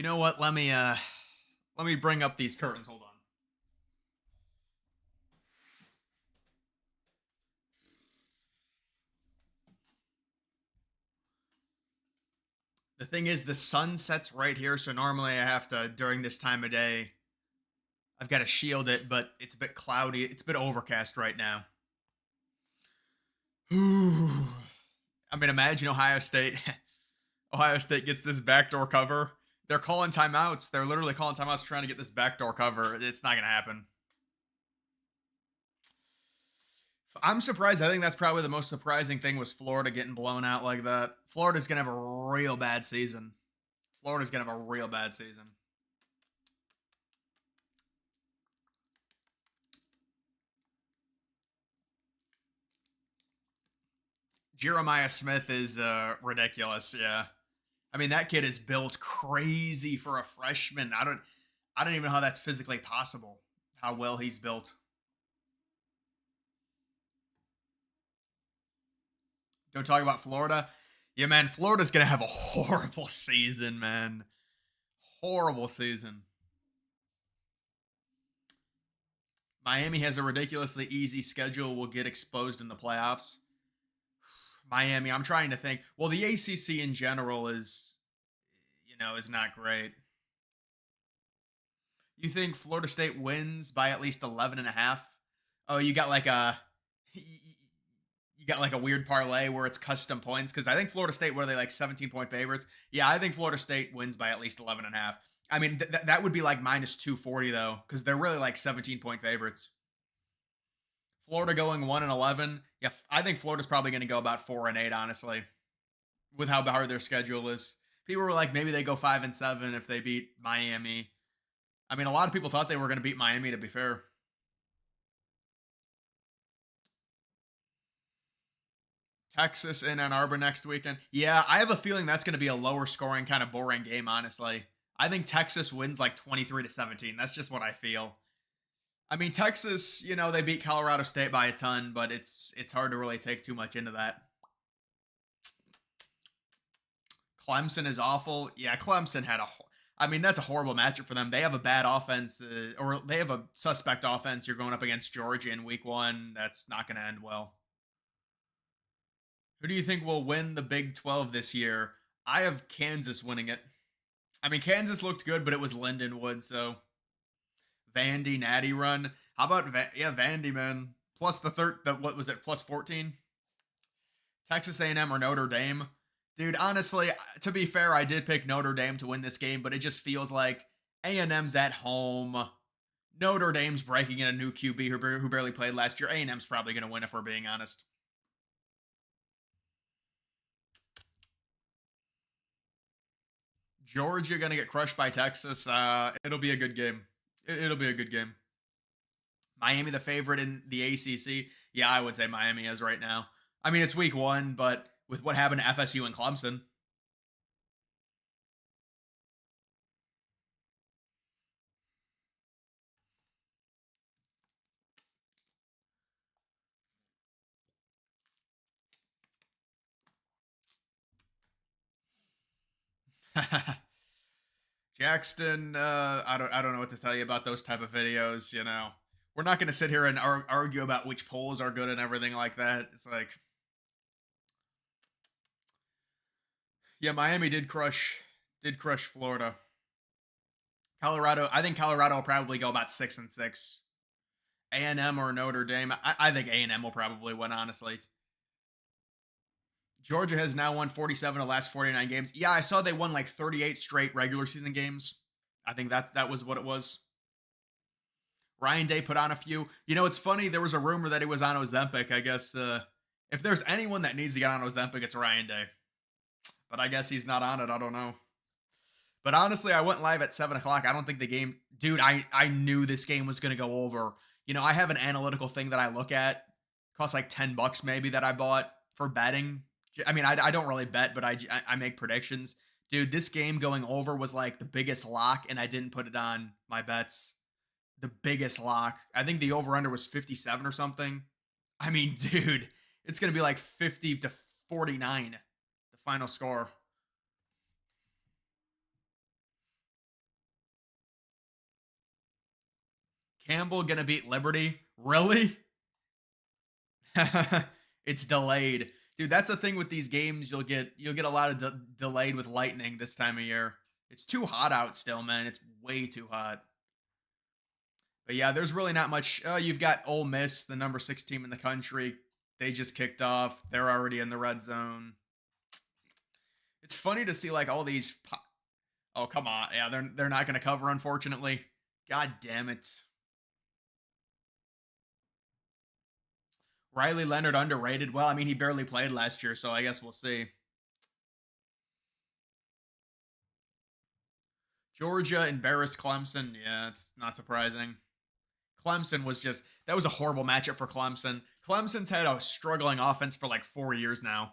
You know what? Let me bring up these curtains. Hold on. The thing is, the sun sets right here, so normally I have to during this time of day. I've got to shield it, but it's a bit cloudy. It's a bit overcast right now. Ooh. I mean, imagine Ohio State. Ohio State gets this backdoor cover. They're calling timeouts. They're literally calling timeouts trying to get this backdoor cover. It's not going to happen. I'm surprised. I think that's probably the most surprising thing was Florida getting blown out like that. Florida's going to have a real bad season. Florida's going to have a real bad season. Jeremiah Smith is ridiculous. Yeah. I mean, that kid is built crazy for a freshman. I don't even know how that's physically possible. How well he's built. Don't talk about Florida. Yeah, man, Florida's gonna have a horrible season, man. Horrible season. Miami has a ridiculously easy schedule. Will get exposed in the playoffs. Miami, I'm trying to think. Well, the ACC in general is not great. You think Florida State wins by at least 11 and a half? Oh, you got like a weird parlay where it's custom points because I think Florida State, what are they, like 17-point favorites? Yeah, I think Florida State wins by at least 11 and a half. I mean, that would be like minus 240 though, because they're really like 17-point favorites. Florida going 1-11. Yeah, I think Florida's probably going to go about 4-8, honestly, with how hard their schedule is. People were like, maybe they go 5-7 if they beat Miami. I mean, a lot of people thought they were going to beat Miami, to be fair. Texas and Ann Arbor next weekend. Yeah, I have a feeling that's going to be a lower scoring, kind of boring game, honestly. I think Texas wins like 23-17. That's just what I feel. I mean, Texas, they beat Colorado State by a ton, but it's hard to really take too much into that. Clemson is awful. Yeah, Clemson had I mean, that's a horrible matchup for them. They have a bad offense, or they have a suspect offense. You're going up against Georgia in week one. That's not going to end well. Who do you think will win the Big 12 this year? I have Kansas winning it. I mean, Kansas looked good, but it was Lindenwood, so Vandy Natty run. How about Vandy, man? Plus what was it? Plus 14. Texas A&M or Notre Dame. Dude, honestly, to be fair, I did pick Notre Dame to win this game, but it just feels like A&M's at home. Notre Dame's breaking in a new QB who barely played last year. A&M's probably going to win if we're being honest. Georgia going to get crushed by Texas. It'll be a good game. It'll be a good game. Miami the favorite in the ACC. Yeah, I would say Miami is right now. I mean, it's week one, but with what happened to FSU and Clemson. Jackson, I don't know what to tell you about those type of videos. We're not going to sit here and argue about which polls are good and everything like that. It's like, yeah, Miami did crush Florida. Colorado, I think Colorado will probably go about 6-6. A&M or Notre Dame, I think A&M will probably win. Honestly, Georgia has now won 47 of the last 49 games. Yeah, I saw they won like 38 straight regular season games. I think that was what it was. Ryan Day put on a few. It's funny. There was a rumor that he was on Ozempic. I guess if there's anyone that needs to get on Ozempic, it's Ryan Day. But I guess he's not on it. I don't know. But honestly, I went live at 7 o'clock. I don't think the game, dude. I knew this game was gonna go over. I have an analytical thing that I look at. Costs like $10 maybe that I bought for betting. I mean, I don't really bet, but I make predictions. Dude, this game going over was like the biggest lock, and I didn't put it on my bets. The biggest lock. I think the over under was 57 or something. I mean, dude, it's gonna be like 50-49, the final score. Campbell gonna beat Liberty? Really? It's delayed. Dude, that's the thing with these games. You'll get a lot of delayed with lightning this time of year. It's too hot out still, man. It's way too hot. But yeah, there's really not much. You've got Ole Miss, the number 6 team in the country. They just kicked off. They're already in the red zone. It's funny to see like all these. Oh, come on. Yeah, they're not going to cover, unfortunately. God damn it. Riley Leonard underrated. Well, I mean, he barely played last year, so I guess we'll see. Georgia embarrassed Clemson. Yeah, it's not surprising. Clemson was just that was a horrible matchup for Clemson. Clemson's had a struggling offense for like 4 years now.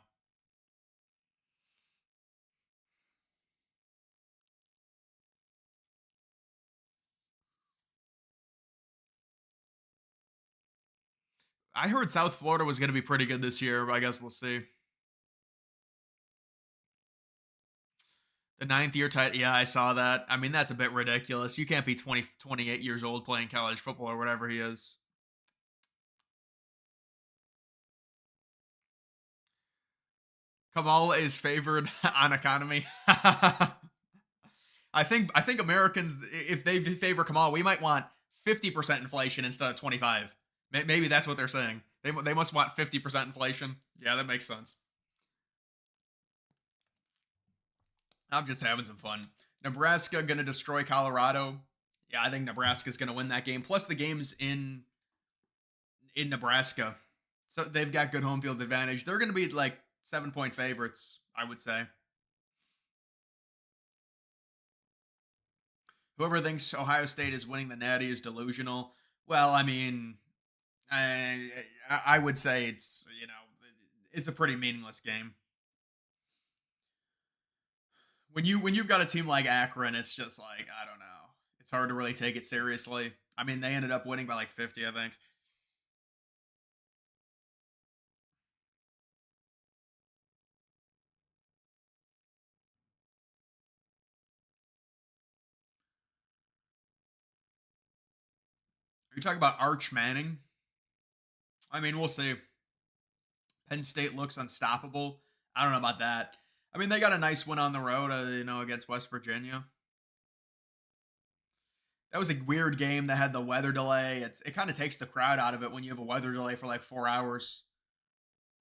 I heard South Florida was going to be pretty good this year, but I guess we'll see. The ninth year title. Yeah, I saw that. I mean, that's a bit ridiculous. You can't be 28 years old playing college football or whatever he is. Kamala is favored on economy. I think Americans, if they favor Kamala, we might want 50% inflation instead of 25. Maybe that's what they're saying. They must want 50% inflation. Yeah, that makes sense. I'm just having some fun. Nebraska gonna destroy Colorado. Yeah, I think Nebraska's gonna win that game. Plus the game's in Nebraska, so they've got good home field advantage. They're gonna be like 7-point favorites, I would say. Whoever thinks Ohio State is winning the Natty is delusional. Well, I mean, I I would say it's a pretty meaningless game. When you've got a team like Akron, it's just like I don't know. It's hard to really take it seriously. I mean, they ended up winning by like 50, I think. Are you talking about Arch Manning? I mean, we'll see. Penn State looks unstoppable. I don't know about that. I mean, they got a nice win on the road, against West Virginia. That was a weird game that had the weather delay. It kind of takes the crowd out of it when you have a weather delay for like 4 hours.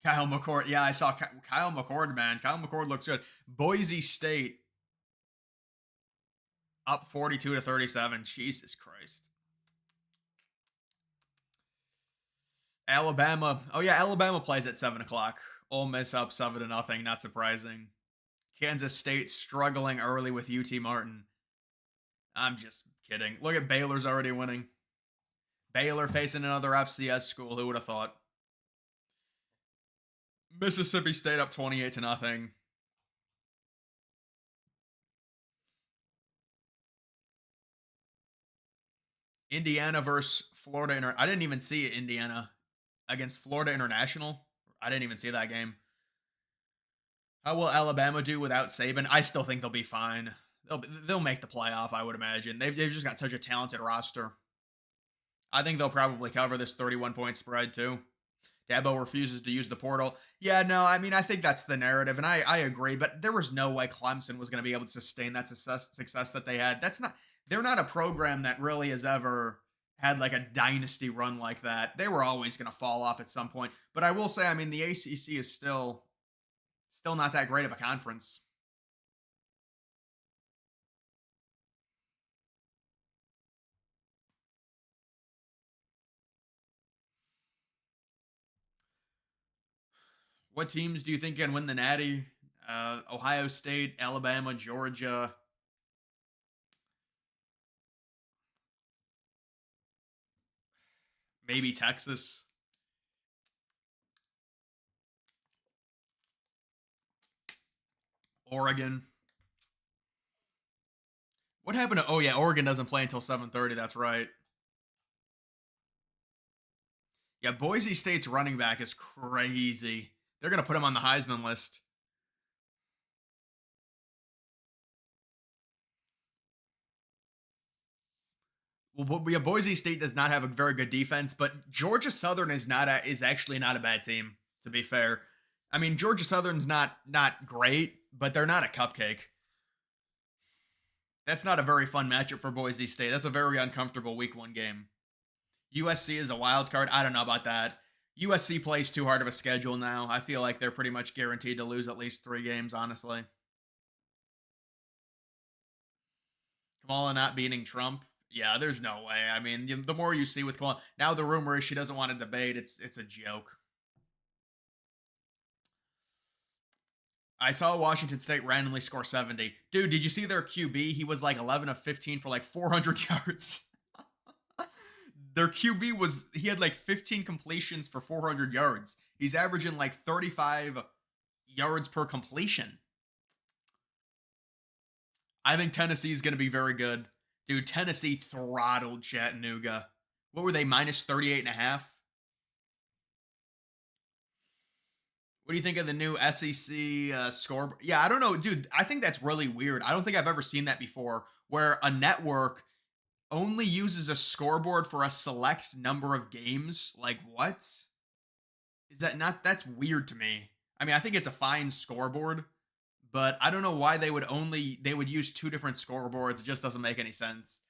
Kyle McCord, yeah, I saw Kyle McCord, man. Kyle McCord looks good. Boise State up 42-37. Jesus Christ. Alabama. Oh yeah, Alabama plays at 7 o'clock. Ole Miss up 7-0. Not surprising. Kansas State struggling early with UT Martin. I'm just kidding. Look at Baylor's already winning. Baylor facing another FCS school. Who would have thought? Mississippi State up 28-0. Indiana versus Florida. I didn't even see Indiana against Florida International. I didn't even see that game. How will Alabama do without Saban? I still think they'll be fine. They'll make the playoff, I would imagine. They've just got such a talented roster. I think they'll probably cover this 31-point spread too. Dabo refuses to use the portal. Yeah, no, I mean, I think that's the narrative, and I agree, but there was no way Clemson was going to be able to sustain that success that they had. They're not a program that really has ever had like a dynasty run like that. They were always going to fall off at some point. But I will say, I mean, the ACC is still not that great of a conference. What teams do you think can win the Natty? Ohio State, Alabama, Georgia, maybe Texas, Oregon. What happened to? Oh yeah, Oregon doesn't play until 7:30. That's right. Yeah, Boise State's running back is crazy. They're gonna put him on the Heisman list. Yeah, Boise State does not have a very good defense, but Georgia Southern is actually not a bad team. To be fair, I mean Georgia Southern's not great, but they're not a cupcake. That's not a very fun matchup for Boise State. That's a very uncomfortable week one game. USC is a wild card. I don't know about that. USC plays too hard of a schedule now. I feel like they're pretty much guaranteed to lose at least 3 games, honestly. Kamala not beating Trump. Yeah, there's no way. I mean, the more you see with Kamala, now the rumor is she doesn't want to debate. It's a joke. I saw Washington State randomly score 70. Dude, did you see their QB? He was like 11 of 15 for like 400 yards. Their QB he had like 15 completions for 400 yards. He's averaging like 35 yards per completion. I think Tennessee is going to be very good. Dude, Tennessee throttled Chattanooga. What were they, minus 38 and a half? What do you think of the new SEC score? Yeah, I don't know, dude. I think that's really weird. I don't think I've ever seen that before, where a network only uses a scoreboard for a select number of games. Like, what? Is that not? That's weird to me. I mean, I think it's a fine scoreboard, but I don't know why they would use two different scoreboards. It just doesn't make any sense.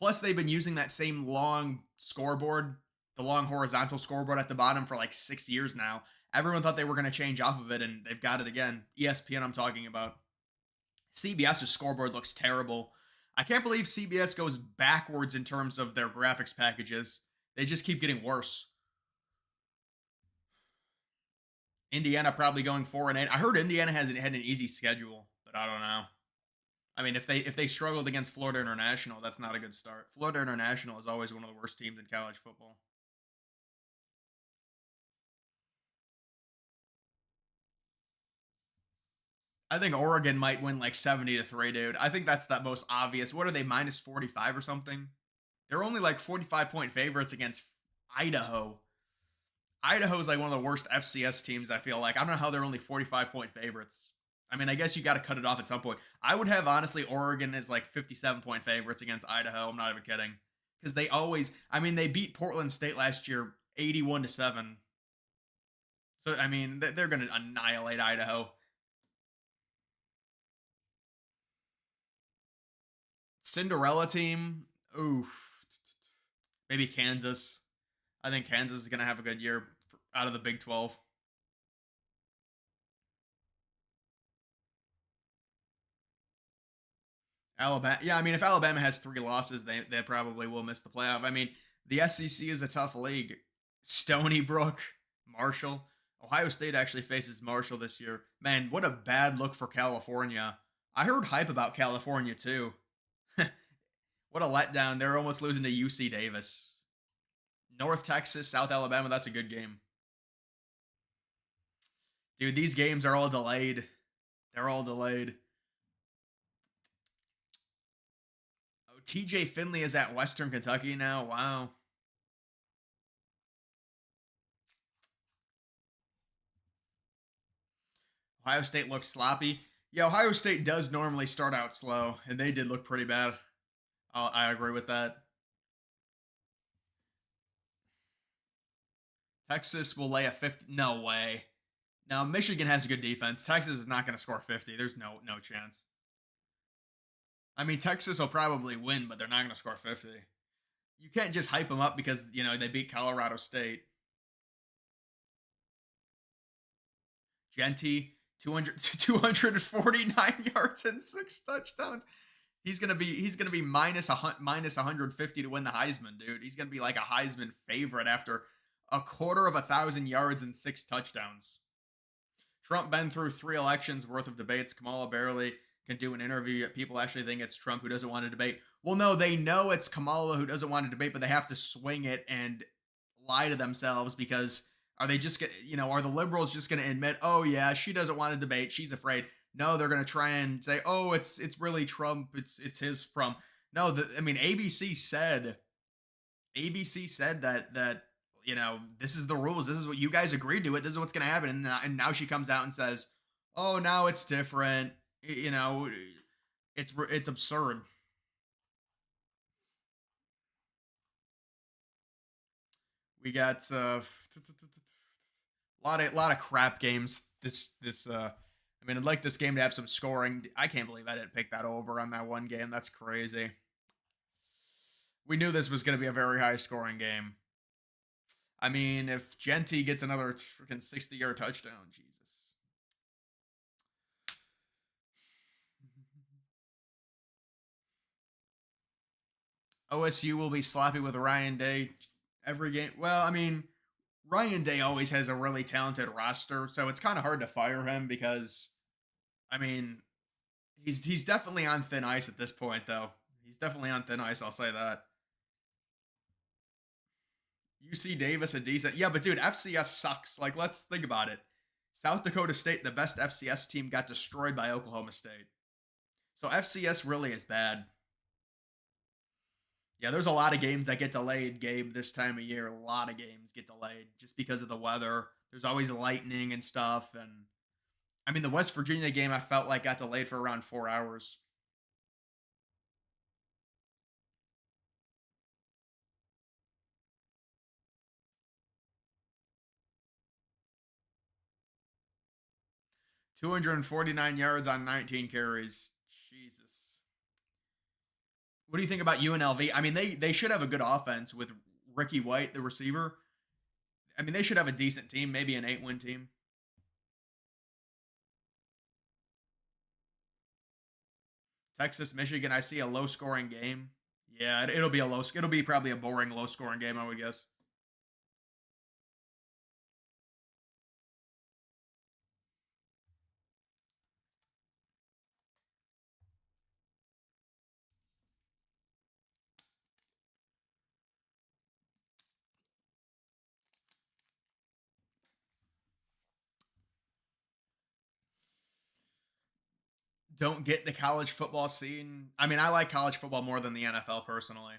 Plus, they've been using that same long scoreboard, the long horizontal scoreboard at the bottom for like 6 years now. Everyone thought they were going to change off of it, and they've got it again. ESPN, I'm talking about. CBS's scoreboard looks terrible. I can't believe CBS goes backwards in terms of their graphics packages. They just keep getting worse. Indiana probably going 4-8. I heard Indiana had an easy schedule, but I don't know. I mean, if they struggled against Florida International, that's not a good start. Florida International is always one of the worst teams in college football. I think Oregon might win like 70-3, dude. I think that's the most obvious. What are they, minus 45 or something? They're only like 45-point favorites against Idaho. Idaho is like one of the worst FCS teams, I feel like. I don't know how they're only 45-point favorites. I mean, I guess you got to cut it off at some point. I would have, honestly, Oregon as like 57-point favorites against Idaho. I'm not even kidding. Because they always, I mean, they beat Portland State last year 81-7. So, I mean, they're going to annihilate Idaho. Cinderella team. Oof. Maybe Kansas. I think Kansas is going to have a good year out of the Big 12. Alabama. Yeah, I mean, if Alabama has 3 losses, they probably will miss the playoff. I mean, the SEC is a tough league. Stony Brook, Marshall. Ohio State actually faces Marshall this year. Man, what a bad look for California. I heard hype about California too. What a letdown. They're almost losing to UC Davis. North Texas, South Alabama, that's a good game. Dude, these games are all delayed. They're all delayed. Oh, TJ Finley is at Western Kentucky now. Wow. Ohio State looks sloppy. Yeah, Ohio State does normally start out slow, and they did look pretty bad. I agree with that. Texas will lay a 50. No way. Now Michigan has a good defense. Texas is not going to score 50. There's no chance. I mean, Texas will probably win, but they're not going to score 50. You can't just hype them up because, they beat Colorado State. Genty, 249 yards and 6 touchdowns. He's gonna be minus 150 to win the Heisman, dude. He's gonna be like a Heisman favorite after a quarter of 1,000 yards and 6 touchdowns. Trump been through 3 elections worth of debates. Kamala barely can do an interview, yet people actually think it's Trump who doesn't want to debate. Well, no, they know it's Kamala who doesn't want to debate, but they have to swing it and lie to themselves because are they just are the liberals just going to admit, oh yeah, she doesn't want to debate, she's afraid? No, they're going to try and say, oh, it's really Trump, it's his from. No, I mean, ABC said that this is the rules, this is what you guys agreed to, this is what's going to happen, and now she comes out and says, oh, now it's different. It's absurd. We got lot of crap games. I mean, I'd like this game to have some scoring. I can't believe I didn't pick that over on that one game. That's crazy. We knew this was going to be a very high scoring game. I mean, if Genty gets another freaking 60-yard touchdown, Jesus. OSU will be sloppy with Ryan Day every game. Well, I mean, Ryan Day always has a really talented roster, so it's kind of hard to fire him because, I mean, he's definitely on thin ice at this point, though. He's definitely on thin ice. I'll say that. UC Davis a decent, yeah, but dude, FCS sucks. Like, let's think about it. South Dakota State, the best FCS team, got destroyed by Oklahoma State. So FCS really is bad. Yeah, there's a lot of games that get delayed, Gabe, this time of year. A lot of games get delayed just because of the weather. There's always lightning and stuff. And I mean, the West Virginia game I felt like got delayed for around 4 hours. $249 on 19 carries. Jesus. What do you think about UNLV? I mean, they should have a good offense with Ricky White, the receiver. I mean, they should have a decent team, maybe an 8-win team. Texas, Michigan, I see a low scoring game. Yeah, it'll be a low. It'll be probably a boring, low scoring game, I would guess. Don't get the college football scene. I mean, I like college football more than the NFL personally.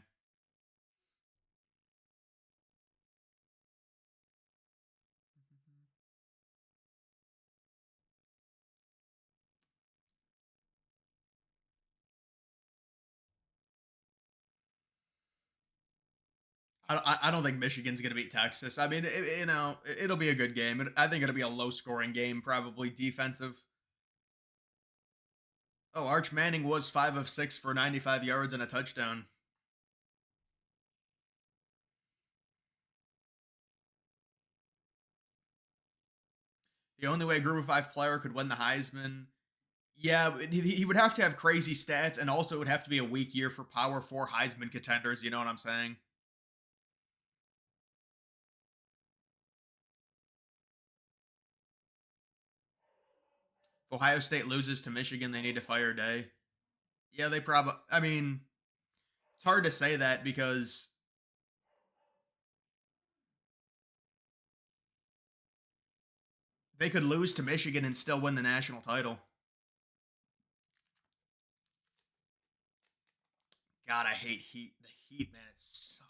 I don't think Michigan's going to beat Texas. I mean, it'll be a good game. I think it'll be a low scoring game, probably defensive. Oh, Arch Manning was 5 of 6 for 95 yards and a touchdown. The only way a Group of Five player could win the Heisman, yeah, he would have to have crazy stats, and also it would have to be a weak year for Power Four Heisman contenders. You know what I'm saying? If Ohio State loses to Michigan, they need to fire Day. Yeah, they probably. I mean, it's hard to say that because they could lose to Michigan and still win the national title. God, I hate Heat. The Heat, man, it sucks.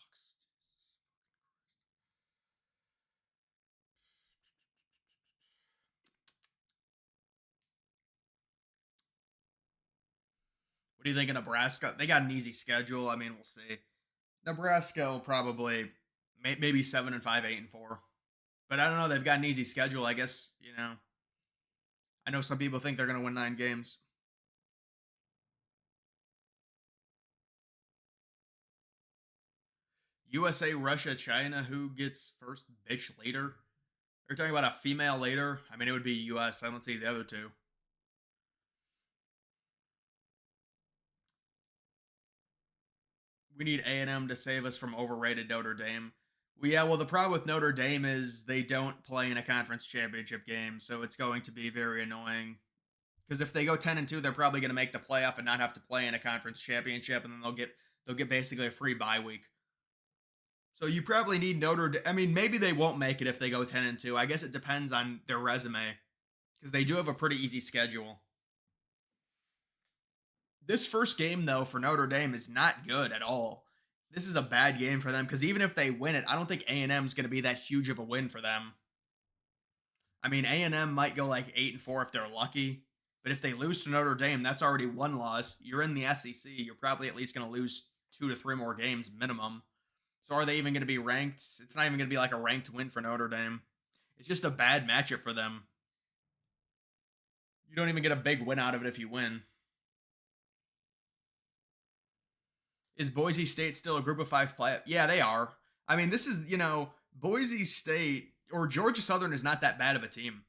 What do you think of Nebraska? They got an easy schedule. I mean, we'll see. Nebraska will probably maybe 7-5, 8-4. But I don't know. They've got an easy schedule. I guess I know some people think they're going to win 9 games. USA, Russia, China. Who gets first bitch later? You're talking about a female later. I mean, it would be U.S. I don't see the other two. We need A&M to save us from overrated Notre Dame. Well, yeah, well, the problem with Notre Dame is they don't play in a conference championship game, so it's going to be very annoying. Because if they go 10-2, they're probably going to make the playoff and not have to play in a conference championship, and then they'll get basically a free bye week. So you probably need Notre Dame. I mean, maybe they won't make it if they go 10-2. I guess it depends on their resume because they do have a pretty easy schedule. This first game, though, for Notre Dame is not good at all. This is a bad game for them because even if they win it, I don't think A&M is going to be that huge of a win for them. I mean, A&M might go like 8-4 if they're lucky, but if they lose to Notre Dame, that's already one loss. You're in the SEC. You're probably at least going to lose 2 to 3 more games minimum. So are they even going to be ranked? It's not even going to be like a ranked win for Notre Dame. It's just a bad matchup for them. You don't even get a big win out of it if you win. Is Boise State still a group of five play? Yeah, they are. I mean, this is, Boise State or Georgia Southern is not that bad of a team.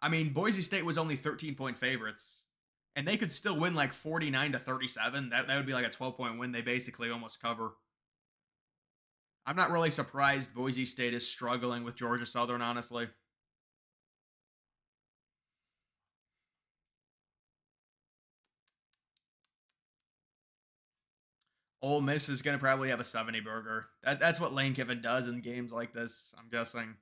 I mean, Boise State was only 13-point favorites, and they could still win like 49-37. That would be like a 12-point win. They basically almost cover. I'm not really surprised Boise State is struggling with Georgia Southern, honestly. Ole Miss is going to probably have a 70 burger. That's what Lane Kiffin does in games like this, I'm guessing.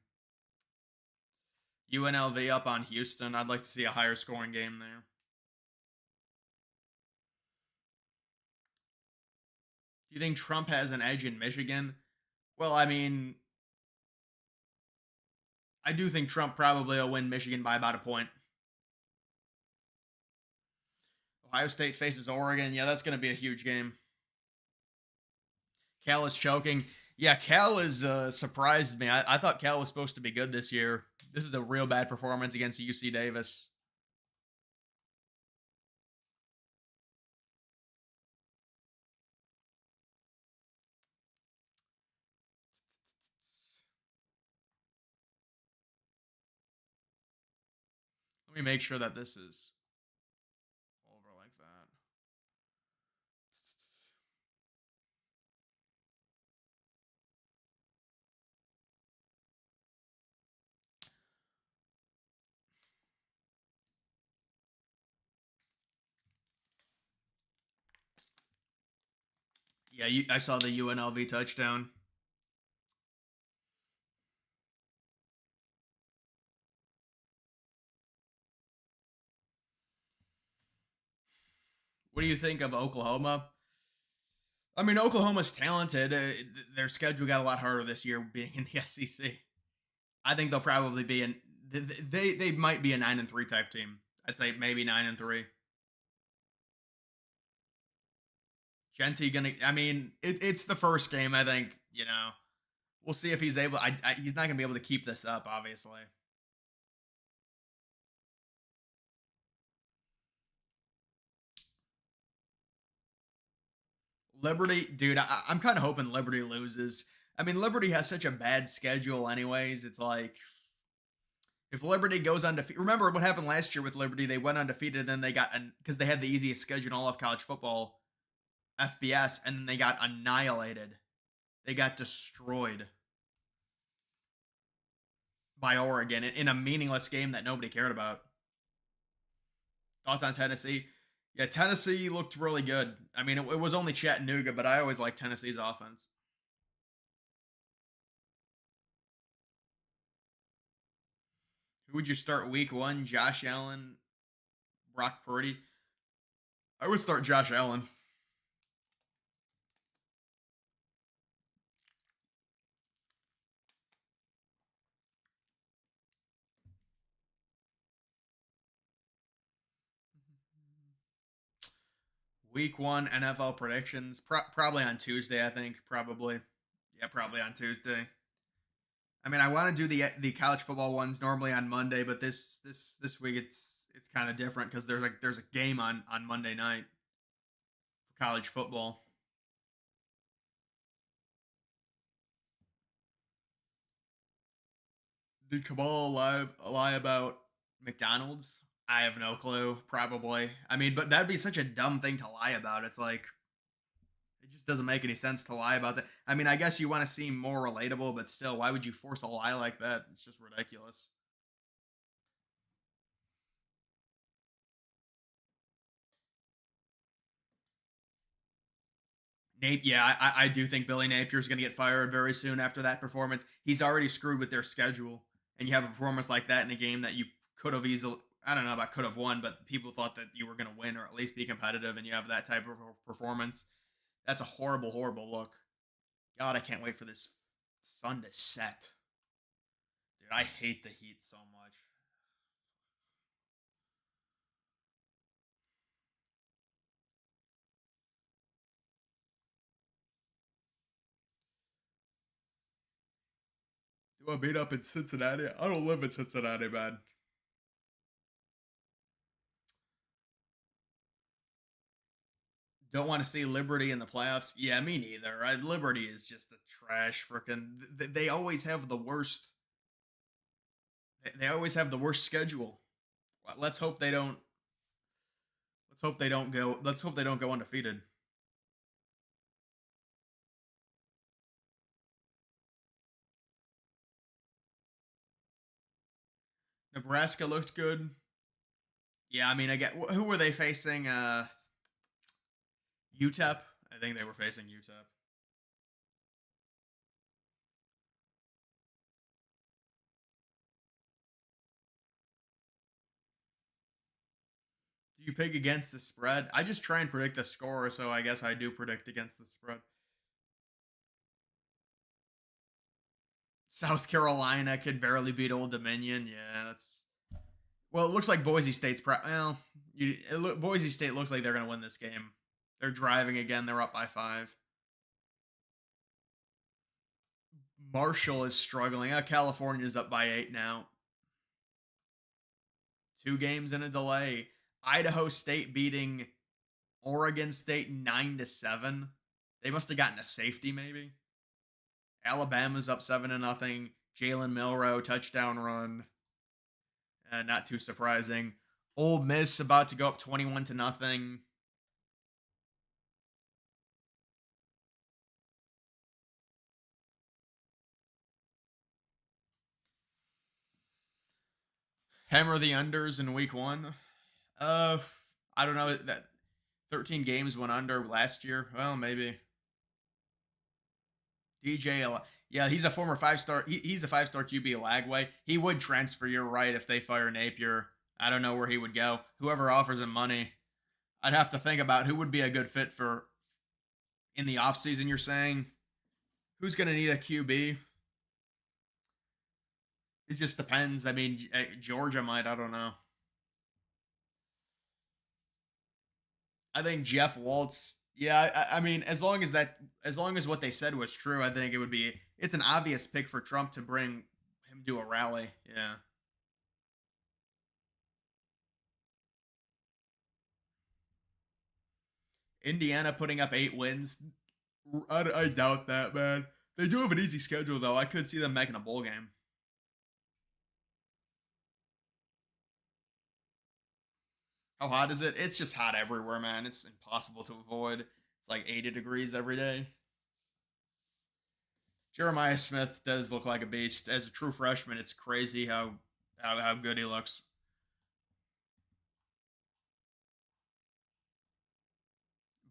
UNLV up on Houston. I'd like to see a higher scoring game there. Do you think Trump has an edge in Michigan? Well, I mean, I do think Trump probably will win Michigan by about a point. Ohio State faces Oregon. Yeah, that's going to be a huge game. Cal is choking. Yeah, Cal is surprised me. I thought Cal was supposed to be good this year. This is a real bad performance against UC Davis. Let me make sure that this is over like that. Yeah, I saw the UNLV touchdown. What do you think of Oklahoma? I mean, Oklahoma's talented. Their schedule got a lot harder this year being in the SEC. I think they'll probably be in. They might be a 9-3 type team. I'd say maybe 9-3. Genty gonna. I mean, it's the first game. I think we'll see if he's able. He's not gonna be able to keep this up, obviously. Liberty, dude, I'm kind of hoping Liberty loses. I mean, Liberty has such a bad schedule, anyways. It's like if Liberty goes undefeated. Remember what happened last year with Liberty? They went undefeated, then they got because they had the easiest schedule in all of college football, FBS, and then they got annihilated. They got destroyed by Oregon in a meaningless game that nobody cared about. Thoughts on Tennessee? Yeah, Tennessee looked really good. I mean, it was only Chattanooga, but I always like Tennessee's offense. Who would you start week one? Josh Allen, Brock Purdy? I would start Josh Allen. Week one NFL predictions, probably on Tuesday. I think probably, yeah, probably on Tuesday. I mean, I want to do the college football ones normally on Monday, but this week it's kind of different because there's a game on Monday night for college football. Did Kabbalah lie about McDonald's? I have no clue. Probably. I mean, but that'd be such a dumb thing to lie about. It's like it just doesn't make any sense to lie about that. I mean, I guess you want to seem more relatable, but still, why would you force a lie like that? It's just ridiculous. Yeah, I do think Billy Napier's going to get fired very soon after that performance. He's already screwed with their schedule, and you have a performance like that in a game that you could have easily. I don't know about could have won, but people thought that you were going to win or at least be competitive, and you have that type of performance. That's a horrible, horrible look. God, I can't wait for this sun to set. Dude, I hate the heat so much. beat up in Cincinnati. I don't live in Cincinnati, man. Don't want to see Liberty in the playoffs. Yeah, me neither. Liberty is just a trash freaking. They always have the worst. They always have the worst schedule. Let's hope they don't. Let's hope they don't go. Let's hope they don't go undefeated. Nebraska looked good. Yeah, I mean, I get who were they facing? UTEP. I think they were facing UTEP. Do you pick against the spread? I just try and predict the score, so I guess I do predict against the spread. South Carolina can barely beat Old Dominion. Yeah, that's well. It looks like Boise State's Boise State looks like they're going to win this game. They're driving again. They're up by 5. Marshall is struggling. California's up by 8 now. 2 games in a delay. Idaho State beating Oregon State 9-7. They must have gotten a safety, maybe. Alabama's up 7-0. Jalen Milroe touchdown run. Not too surprising. Ole Miss about to go up 21-0. Hammer the unders in week 1. I don't know that 13 games went under last year. Well, maybe. Yeah, he's a former 5-star. He's a 5-star QB Lagway. He would transfer. You're right. If they fire Napier, I don't know where he would go. Whoever offers him money, I'd have to think about who would be a good fit for in the offseason. You're saying who's going to need a QB? It just depends. I mean, Georgia might. I don't know. I think Jeff Waltz. Yeah, I mean, as long as what they said was true, I think it would be. It's an obvious pick for Trump to bring him to a rally. Yeah, Indiana putting up 8 wins. I doubt that, man. They do have an easy schedule, though. I could see them making a bowl game. How hot is it? It's just hot everywhere, man. It's impossible to avoid. It's like 80 degrees every day. Jeremiah Smith does look like a beast. As a true freshman, it's crazy how good he looks.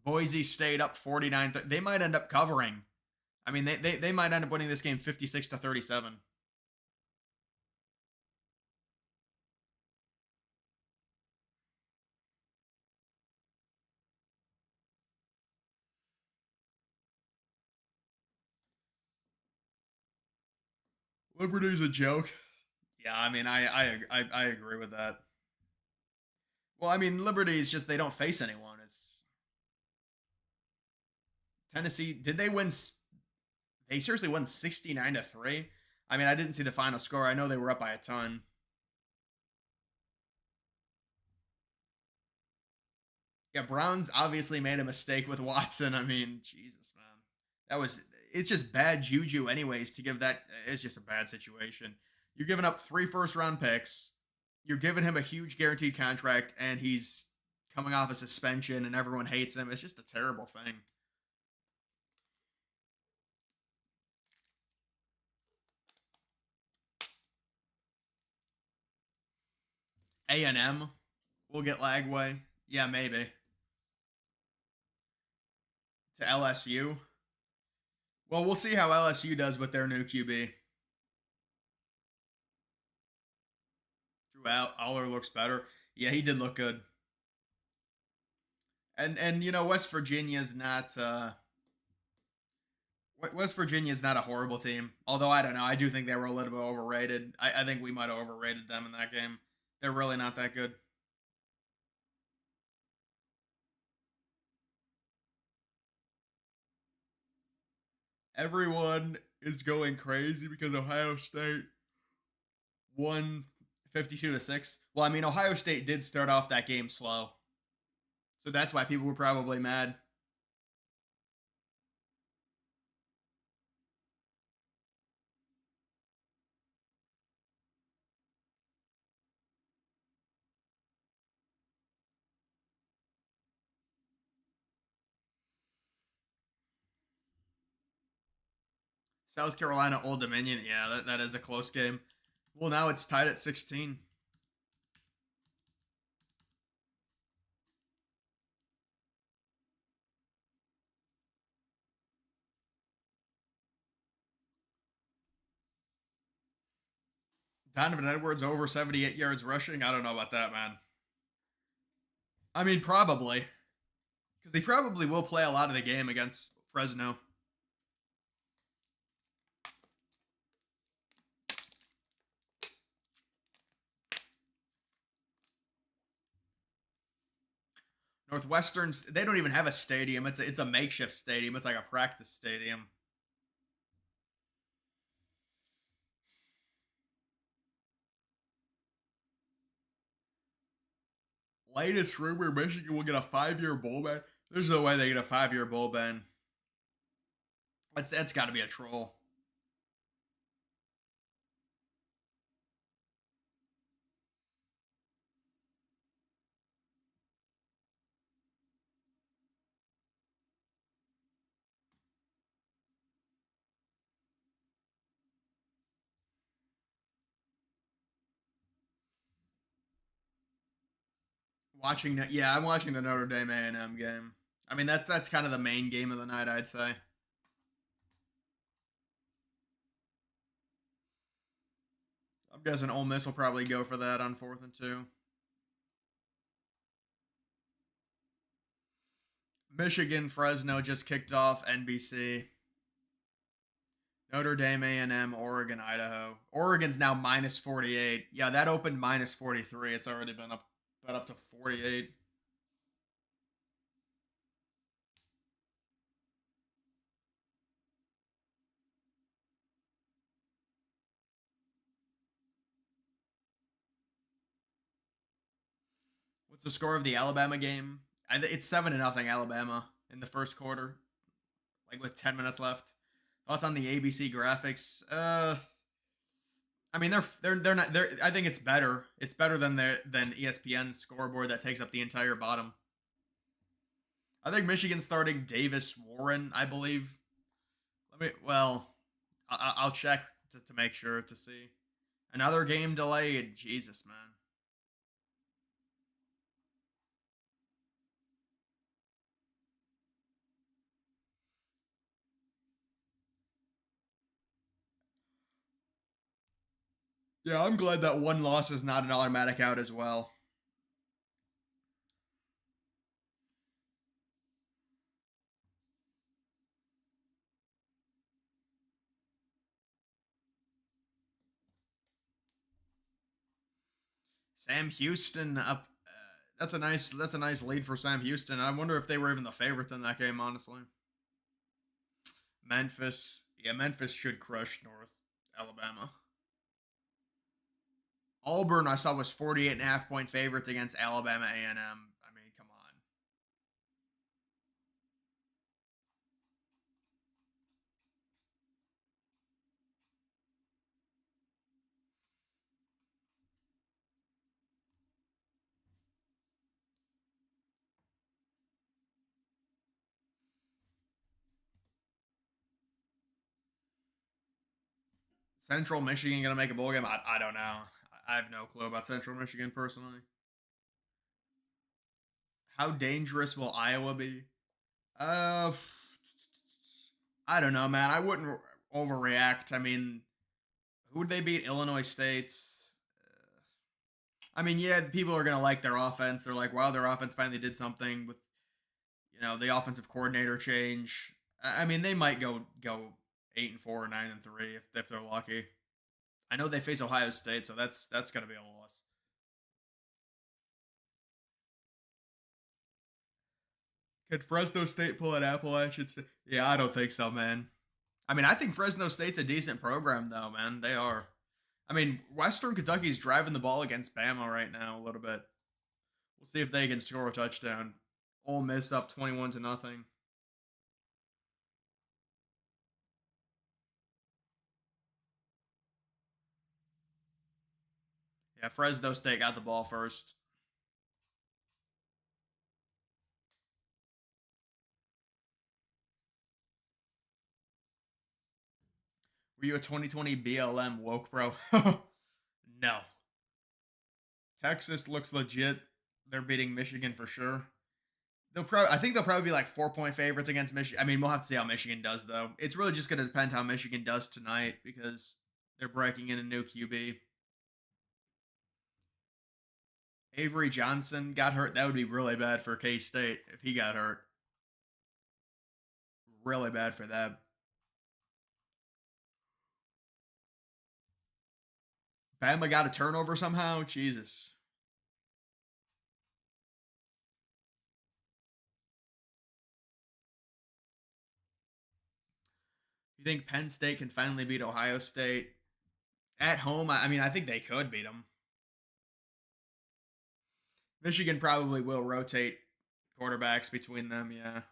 Boise State up 49. They might end up covering. I mean, they might end up winning this game 56-37. Liberty's a joke. Yeah, I mean, I agree with that. Well, I mean, Liberty is just they don't face anyone. It's Tennessee. Did they win? They seriously won 69-3. I mean, I didn't see the final score. I know they were up by a ton. Yeah, Browns obviously made a mistake with Watson. I mean, Jesus, man. That was it's just bad juju anyways to give that it's just a bad situation. You're giving up 3 first-round picks. You're giving him a huge guaranteed contract and he's coming off a suspension and everyone hates him. It's just a terrible thing. A&M will get Lagway. Yeah, maybe. To LSU. Well, we'll see how LSU does with their new QB. Drew Aller looks better. Yeah, he did look good. And West Virginia's not West Virginia's not a horrible team. Although I don't know, I do think they were a little bit overrated. I think we might have overrated them in that game. They're really not that good. Everyone is going crazy because Ohio State won 52-6. Well, I mean, Ohio State did start off that game slow. So that's why people were probably mad. South Carolina, Old Dominion. Yeah, that is a close game. Well, now it's tied at 16. Donovan Edwards over 78 yards rushing. I don't know about that, man. I mean, probably. Because they probably will play a lot of the game against Fresno. Northwestern's, they don't even have a stadium. It's a makeshift stadium. It's like a practice stadium. Latest rumor: Michigan will get a 5-year bowl ban. There's no way they get a 5-year bowl ban. That's got to be a troll. Watching that, yeah, I'm watching the Notre Dame A&M game. I mean, that's kind of the main game of the night, I'd say. I'm guessing Ole Miss will probably go for that on 4th and 2. Michigan Fresno just kicked off NBC. Notre Dame A&M, Oregon, Idaho. Oregon's now minus 48. Yeah, that opened minus 43. It's already been up to 48. What's the score of the Alabama game? It's 7-0 Alabama in the first quarter, like with 10 minutes left. Thoughts on the ABC graphics? I mean they're not they're. I think it's better. It's better than ESPN's scoreboard that takes up the entire bottom. I think Michigan's starting Davis Warren, I believe. Let me. Well, I'll check to make sure to see. Another game delayed. Jesus, man. Yeah, I'm glad that one loss is not an automatic out as well. Sam Houston up. That's a nice lead for Sam Houston. I wonder if they were even the favorite in that game. Honestly, Memphis. Yeah, Memphis should crush North Alabama. Auburn, I saw, was 48.5 point favorites against Alabama A&M. I mean, come on. Central Michigan gonna make a bowl game? I don't know. I have no clue about Central Michigan personally. How dangerous will Iowa be? Uh, I don't know, man. I wouldn't overreact. I mean, who would they beat? Illinois State. I mean, yeah, people are gonna like their offense. They're like, wow, their offense finally did something with the offensive coordinator change. I mean, they might go 8-4 or 9-3 if they're lucky. I know they face Ohio State, so that's gonna be a loss. Could Fresno State pull an Appalachian State? Yeah, I don't think so, man. I mean, I think Fresno State's a decent program, though, man. They are. I mean, Western Kentucky's driving the ball against Bama right now a little bit. We'll see if they can score a touchdown. Ole Miss up 21 to nothing. Yeah, Fresno State got the ball first. Were you a 2020 BLM woke, bro? No. Texas looks legit. They're beating Michigan for sure. I think they'll probably be like 4-point favorites against Michigan. I mean, we'll have to see how Michigan does though. It's really just going to depend how Michigan does tonight because they're breaking in a new QB. Avery Johnson got hurt. That would be really bad for K State if he got hurt. Really bad for them. Bama got a turnover somehow. Jesus. You think Penn State can finally beat Ohio State at home? I mean, I think they could beat them. Michigan probably will rotate quarterbacks between them. Yeah.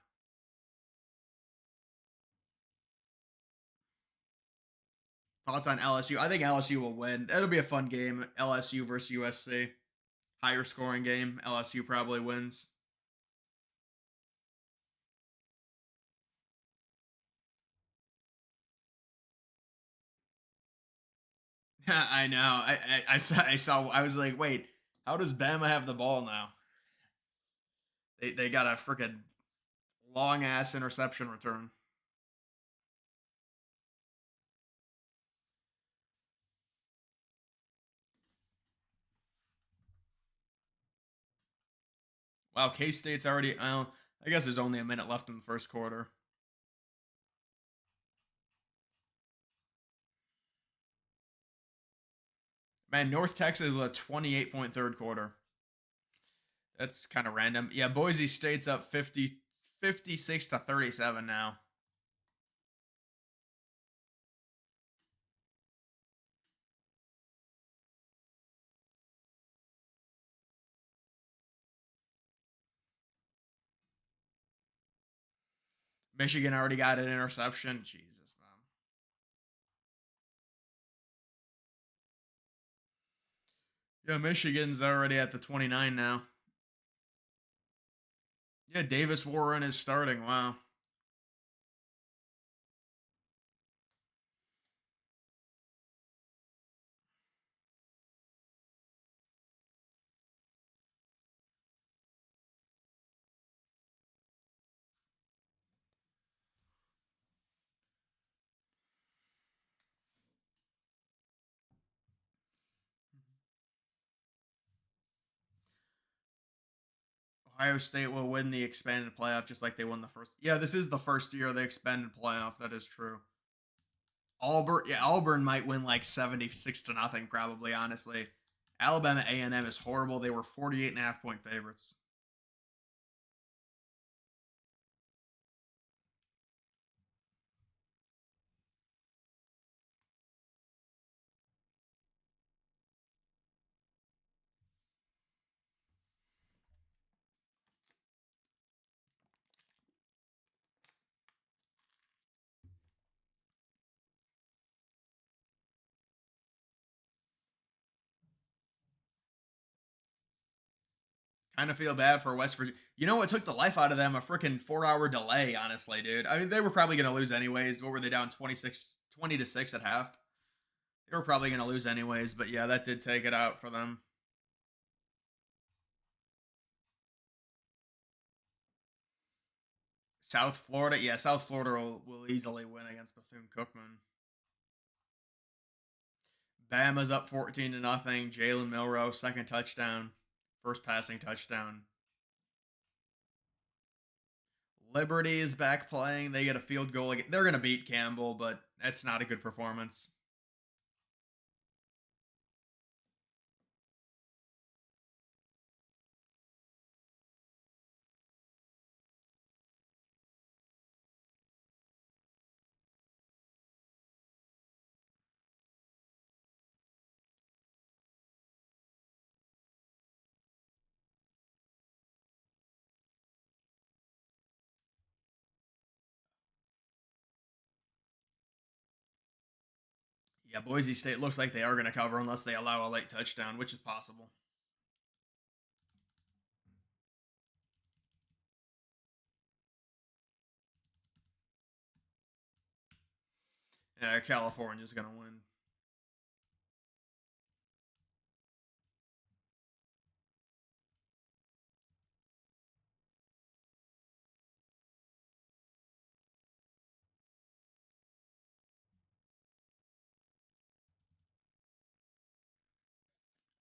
Thoughts on LSU? I think LSU will win. It'll be a fun game. LSU versus USC. Higher scoring game. LSU probably wins. I know. I saw. I was like, wait, how does Bama have the ball now? They got a freaking long ass interception return. Wow, K State's already. Well, I guess there's only a minute left in the first quarter. Man, North Texas with a 28-point third quarter. That's kind of random. Yeah, Boise State's up 56 to 37 now. Michigan already got an interception. Jesus, man. Yeah, Michigan's already at the 29 now. Yeah, Davis Warren is starting. Wow. Ohio State will win the expanded playoff just like they won the first. Yeah, this is the first year they expanded playoff. That is true. Auburn, yeah, Auburn might win like 76 to nothing, probably, honestly. Alabama A&M is horrible. They were 48.5-point favorites. Kind of feel bad for West Virginia. You know what took the life out of them? A freaking 4 hour delay, honestly, dude. I mean, they were probably going to lose anyways. What were they down 20 to 6 at half? They were probably going to lose anyways, but yeah, that did take it out for them. South Florida, yeah, South Florida will easily win against Bethune Cookman. Bama's up 14 to nothing. Jalen Milrow, second touchdown, first passing touchdown. Liberty is back playing. They get a field goal. They're going to beat Campbell, but that's not a good performance. Yeah, Boise State looks like they are going to cover unless they allow a late touchdown, which is possible. Yeah, California's going to win.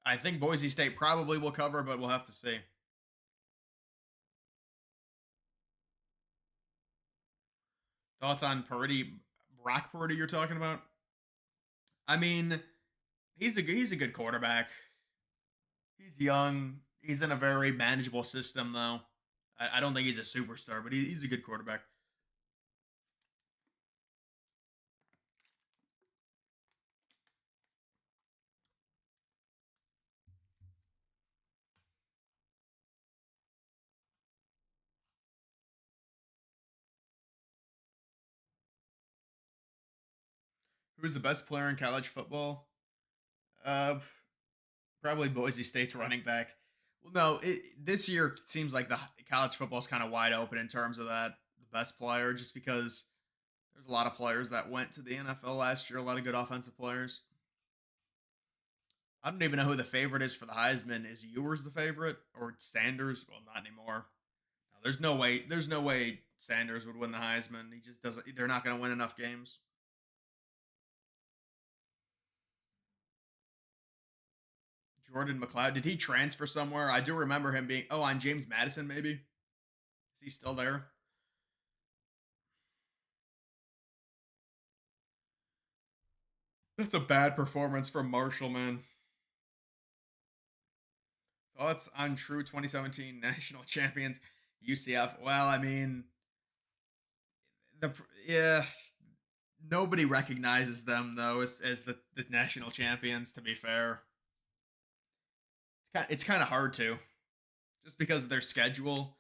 I think Boise State probably will cover, but we'll have to see. Thoughts on Purdy? Brock Purdy, you're talking about? I mean, he's a good quarterback. He's young. He's in a very manageable system, though. I don't think he's a superstar, but he's a good quarterback. Who's the best player in college football? Uh, Probably Boise State's running back. Well, no, this year it seems like the college football is kind of wide open in terms of that the best player, just because there's a lot of players that went to the NFL last year. A lot of good offensive players. I don't even know who the favorite is for the Heisman. Is Ewers the favorite or Sanders? Well, not anymore. No, there's no way. There's no way Sanders would win the Heisman. He just doesn't. They're not going to win enough games. Jordan McLeod. Did he transfer somewhere? I do remember him being. Oh, on James Madison, maybe. Is he still there? That's a bad performance from Marshall, man. Thoughts on true 2017 national champions UCF? Well, I mean, the yeah, nobody recognizes them though as the national champions. To be fair, it's kind of hard to just because of their schedule.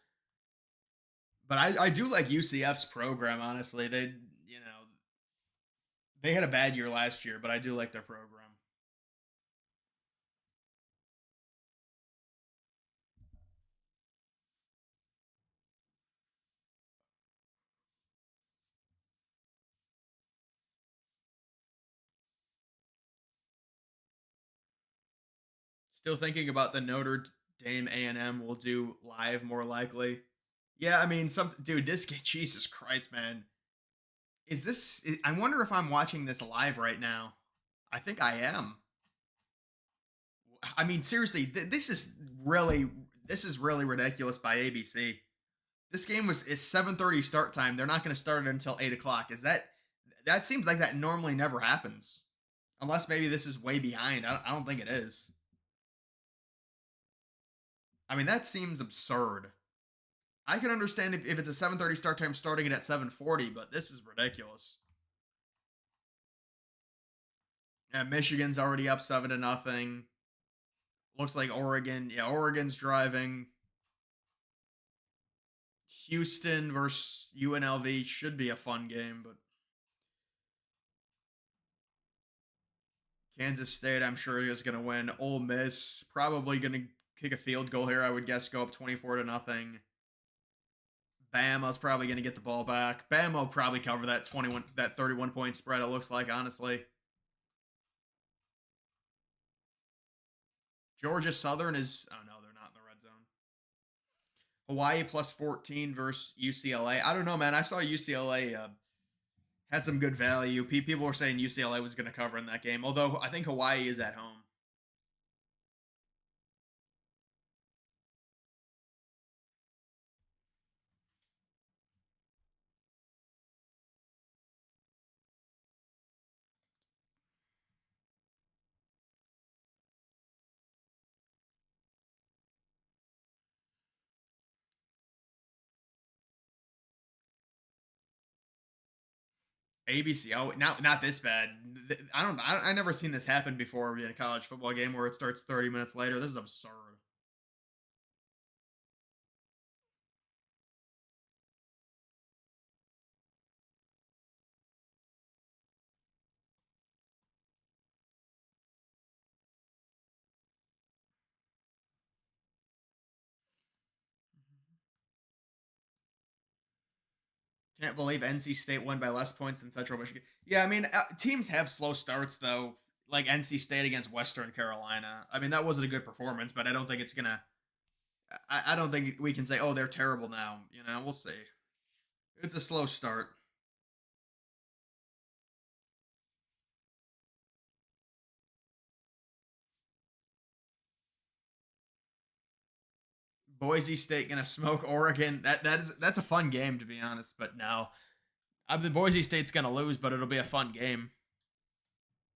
But I do like UCF's program. Honestly, they had a bad year last year, but I do like their program. Still thinking about the Notre Dame A&M will do live more likely. Yeah, I mean, some dude, this game, Jesus Christ, man. Is this? I wonder if I'm watching this live right now. I think I am. I mean, seriously, this is really ridiculous by ABC. This game was is 7:30 start time. They're not going to start it until 8 o'clock. Is that seems like that normally never happens, unless maybe this is way behind. I don't think it is. I mean, that seems absurd. I can understand if it's a 7:30 start time starting it at 7:40, but this is ridiculous. Yeah, Michigan's already up 7-0. Looks like Oregon. Yeah, Oregon's driving. Houston versus UNLV should be a fun game, but Kansas State, I'm sure, is going to win. Ole Miss probably going to kick a field goal here. I would guess go up 24-0. Bama's probably going to get the ball back. Bama will probably cover that 31 point spread. It looks like, honestly. Georgia Southern is. Oh no, they're not in the red zone. Hawaii plus 14 versus UCLA. I don't know, man. I saw UCLA had some good value. People were saying UCLA was going to cover in that game, although I think Hawaii is at home. ABC. Oh, now not this bad. I don't. I never seen this happen before in a college football game where it starts 30 minutes later. This is absurd. Can't believe NC State won by less points than Central Michigan. Yeah, I mean, teams have slow starts though. Like NC State against Western Carolina. I mean, that wasn't a good performance, but I don't think it's gonna. I don't think we can say, oh, they're terrible now. You know, we'll see. It's a slow start. Boise State gonna smoke Oregon. That's a fun game to be honest. But no, the Boise State's gonna lose, but it'll be a fun game.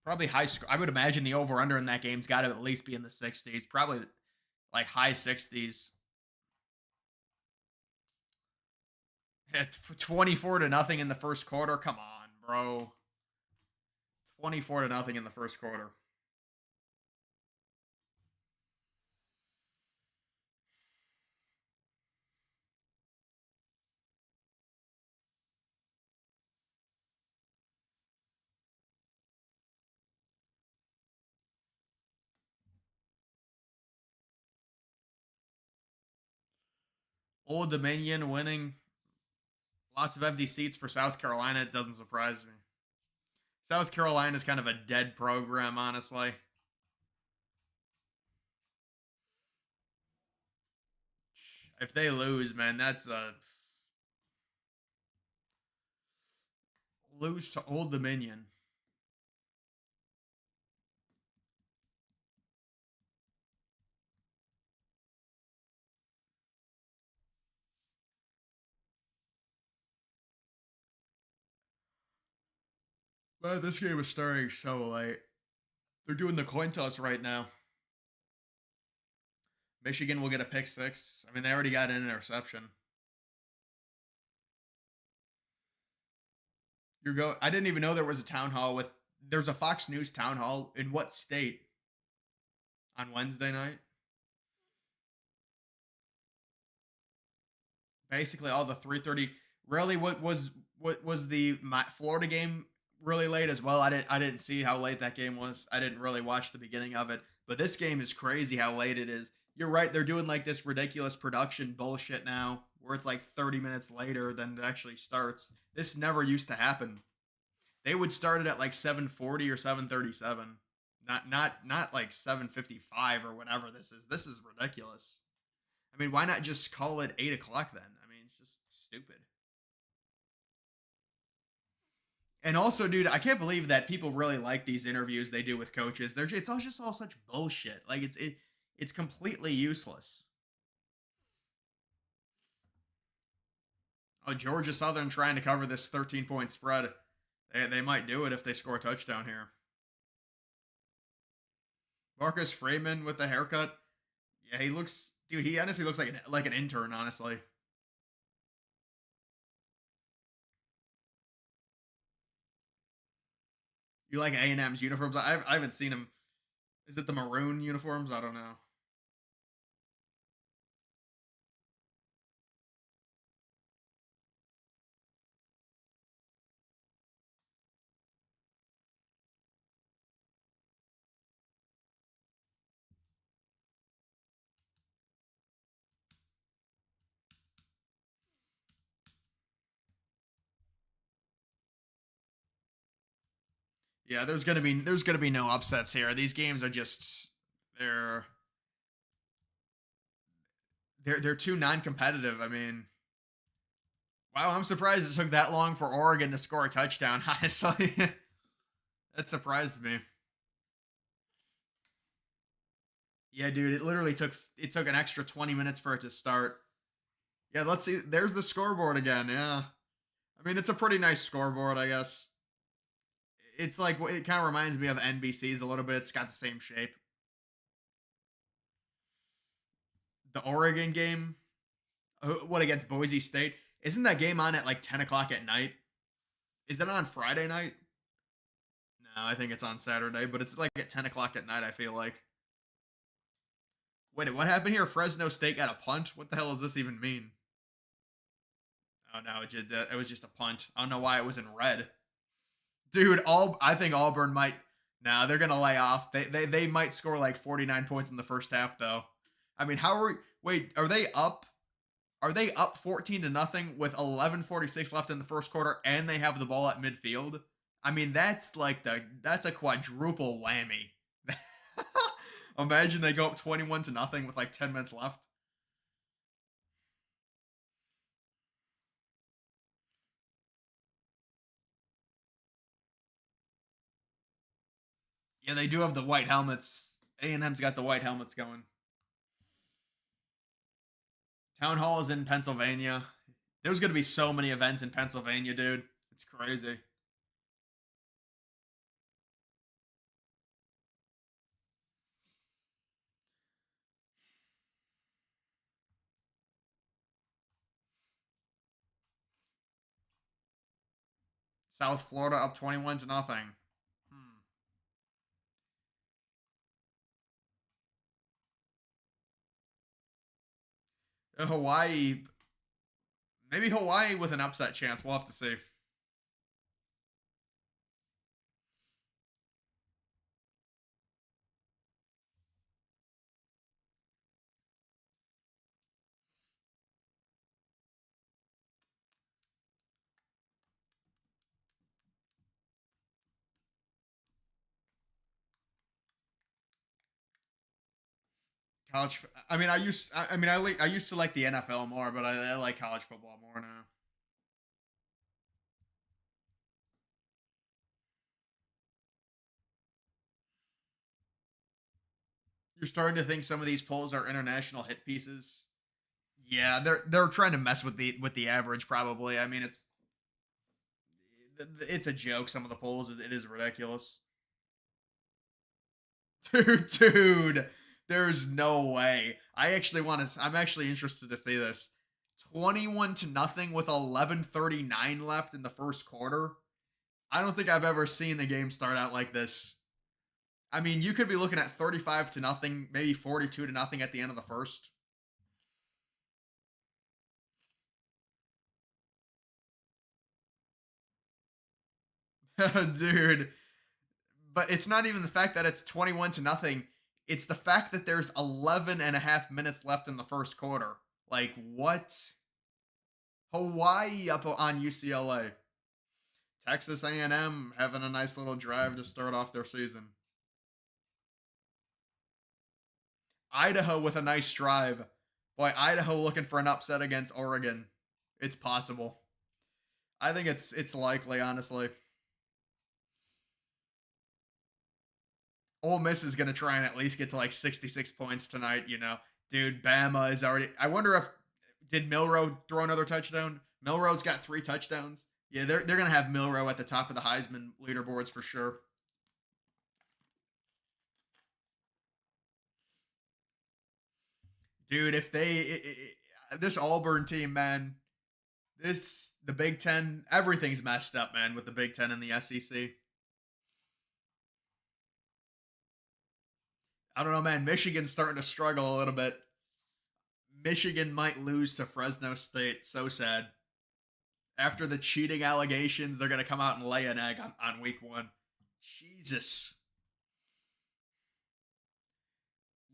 Probably high score. I would imagine the over under in that game's got to at least be in the 60s. Probably like high 60s. 24 to nothing in the first quarter. Come on, bro. 24 to nothing in the first quarter. Old Dominion winning. Lots of empty seats for South Carolina. It doesn't surprise me. South Carolina is kind of a dead program, honestly. If they lose, man, that's a lose to Old Dominion. Man, this game is starting so late. They're doing the coin toss right now. Michigan will get a pick six. I mean, they already got an interception. I didn't even know there was a town hall with. There's a Fox News town hall in what state? On Wednesday night. Basically, all the 3:30. Really, what was the Florida game really late as well? I didn't see how late that game was. I didn't really watch the beginning of it. But this game is crazy how late it is. You're right. They're doing like this ridiculous production bullshit now, where it's like 30 minutes later than it actually starts. This never used to happen. They would start it at like 7:40 or 7:37. Not like 7:55 or whatever this is. This is ridiculous. I mean, why not just call it 8 o'clock then? I mean, it's just stupid. And also, dude, I can't believe that people really like these interviews they do with coaches. It's all just all such bullshit. Like it's completely useless. Oh, Georgia Southern trying to cover this 13-point spread. They might do it if they score a touchdown here. Marcus Freeman with the haircut. Yeah, he looks, dude. He honestly looks like an intern. Honestly, you like A&M's uniforms? I haven't seen him. Is it the maroon uniforms? I don't know. Yeah, there's gonna be no upsets here. These games are just they're they're too non-competitive. I mean, wow, I'm surprised it took that long for Oregon to score a touchdown. Honestly, that surprised me. Yeah, dude, it took an extra 20 minutes for it to start. Yeah, let's see. There's the scoreboard again. Yeah, I mean it's a pretty nice scoreboard, I guess. It's like it kind of reminds me of NBC's a little bit. It's got the same shape. The Oregon game, what against Boise State? Isn't that game on at like 10 o'clock at night? Is it on Friday night? No, I think it's on Saturday, but it's like at 10 o'clock at night. I feel like. Wait, what happened here? Fresno State got a punt. What the hell does this even mean? Oh no, it was just a punt. I don't know why it was in red, dude. I think Auburn might. Nah, they're gonna lay off. They might score like 49 points in the first half though. I mean, how are we? Wait, are they up? Are they up 14 to nothing with 11:46 left in the first quarter and they have the ball at midfield? I mean, that's a quadruple whammy. Imagine they go up 21 to nothing with like 10 minutes left. Yeah, they do have the white helmets. A&M's got the white helmets going. Town Hall is in Pennsylvania. There's going to be so many events in Pennsylvania, dude. It's crazy. South Florida up 21 to nothing. Hawaii, maybe Hawaii with an upset chance. We'll have to see. College. I mean, I used to like the NFL more, but I like college football more now. You're starting to think some of these polls are international hit pieces. Yeah, they're trying to mess with the average. Probably. I mean, it's a joke. Some of the polls, it is ridiculous. Dude, there's no way. I'm actually interested to see this. 21 to nothing with 11:39 left in the first quarter. I don't think I've ever seen the game start out like this. I mean, you could be looking at 35 to nothing, maybe 42 to nothing at the end of the first. Dude, but it's not even the fact that it's 21 to nothing. It's the fact that there's 11 and a half minutes left in the first quarter. Like, what? Hawaii up on UCLA. Texas A&M having a nice little drive to start off their season. Idaho with a nice drive. Boy, Idaho looking for an upset against Oregon. It's possible. I think it's likely, honestly. Ole Miss is going to try and at least get to like 66 points tonight, you know. Dude, Bama is already. I wonder if did Milrow throw another touchdown? Milrow's got 3 touchdowns. Yeah, they're going to have Milrow at the top of the Heisman leaderboards for sure. Dude, if this Auburn team, man, the Big 10, everything's messed up, man, with the Big 10 and the SEC. I don't know, man. Michigan's starting to struggle a little bit. Michigan might lose to Fresno State. So sad. After the cheating allegations, they're going to come out and lay an egg on week 1. Jesus.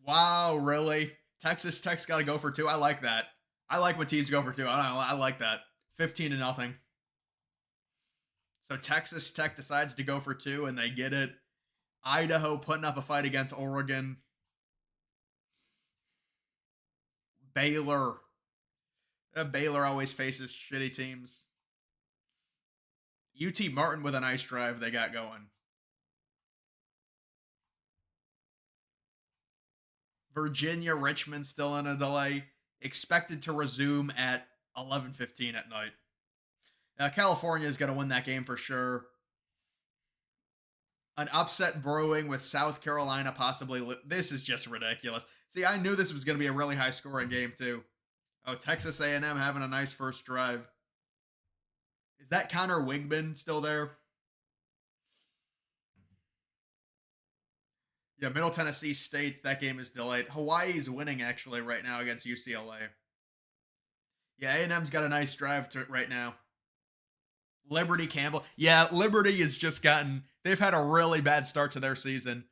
Wow, really? Texas Tech's got to go for 2. I like that. I like when teams go for 2. I don't know. I like that. 15 to nothing. So Texas Tech decides to go for 2 and they get it. Idaho putting up a fight against Oregon. Baylor. Baylor always faces shitty teams. UT Martin with a nice drive they got going. Virginia Richmond still in a delay. Expected to resume at 11:15 at night. California is going to win that game for sure. An upset brewing with South Carolina possibly. This is just ridiculous. See, I knew this was going to be a really high scoring game too. Oh, Texas A&M having a nice first drive. Is that Connor Wigman still there? Yeah, Middle Tennessee State. That game is delayed. Hawaii's winning actually right now against UCLA. Yeah, A&M's got a nice drive to right now. Liberty Campbell. Yeah, Liberty has just gotten. They've had a really bad start to their season.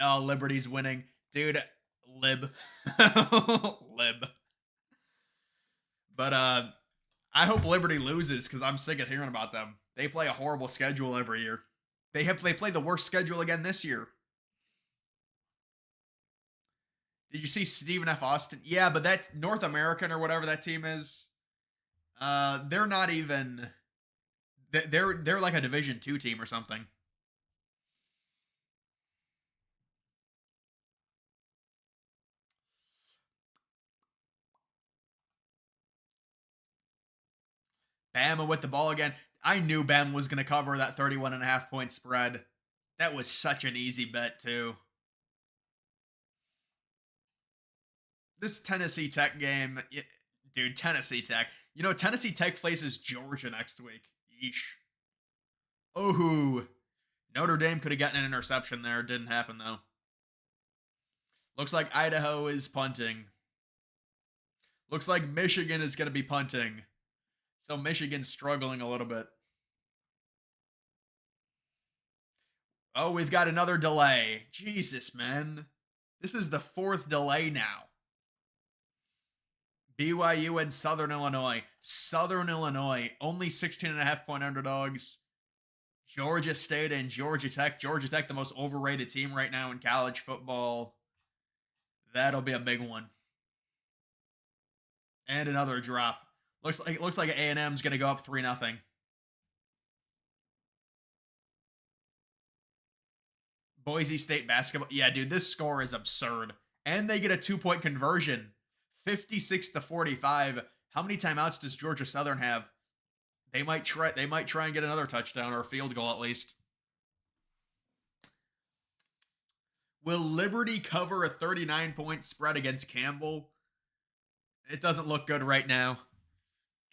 Liberty's winning, dude. Lib. Lib. But I hope Liberty loses because I'm sick of hearing about them. They play a horrible schedule every year. They play the worst schedule again this year. Did you see Stephen F. Austin? Yeah, but that's North American or whatever that team is. They're not even. They're like a Division two team or something. Bama with the ball again. I knew Bama was going to cover that 31.5 point spread. That was such an easy bet, too. This Tennessee Tech game, dude, Tennessee Tech. You know, Tennessee Tech faces Georgia next week. Yeesh. Oh, Notre Dame could have gotten an interception there. Didn't happen, though. Looks like Idaho is punting. Looks like Michigan is going to be punting. So Michigan's struggling a little bit. Oh, we've got another delay. Jesus, man. This is the fourth delay now. BYU and Southern Illinois. Southern Illinois, only 16.5 point underdogs. Georgia State and Georgia Tech. Georgia Tech, the most overrated team right now in college football. That'll be a big one. And another drop. Looks like A&M's going to go up 3-0. Boise State basketball. Yeah, dude, this score is absurd. And they get a 2-point conversion. 56-45. How many timeouts does Georgia Southern have? They might try and get another touchdown or a field goal at least. Will Liberty cover a 39-point spread against Campbell? It doesn't look good right now.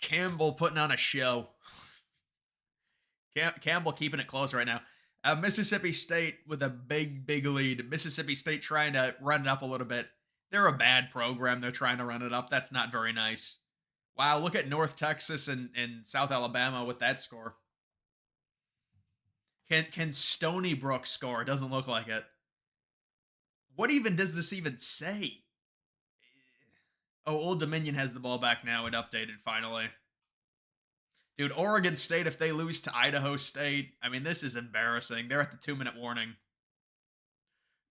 Campbell putting on a show. Campbell keeping it close right now. Mississippi State with a big lead. Mississippi State trying to run it up a little bit. They're a bad program. They're trying to run it up. That's not very nice. Wow, look at North Texas and South Alabama with that score. Can Stony Brook score? Doesn't look like it. What even does this even say? Oh, Old Dominion has the ball back now. It updated finally. Dude, Oregon State, if they lose to Idaho State, I mean, this is embarrassing. They're at the 2-minute warning.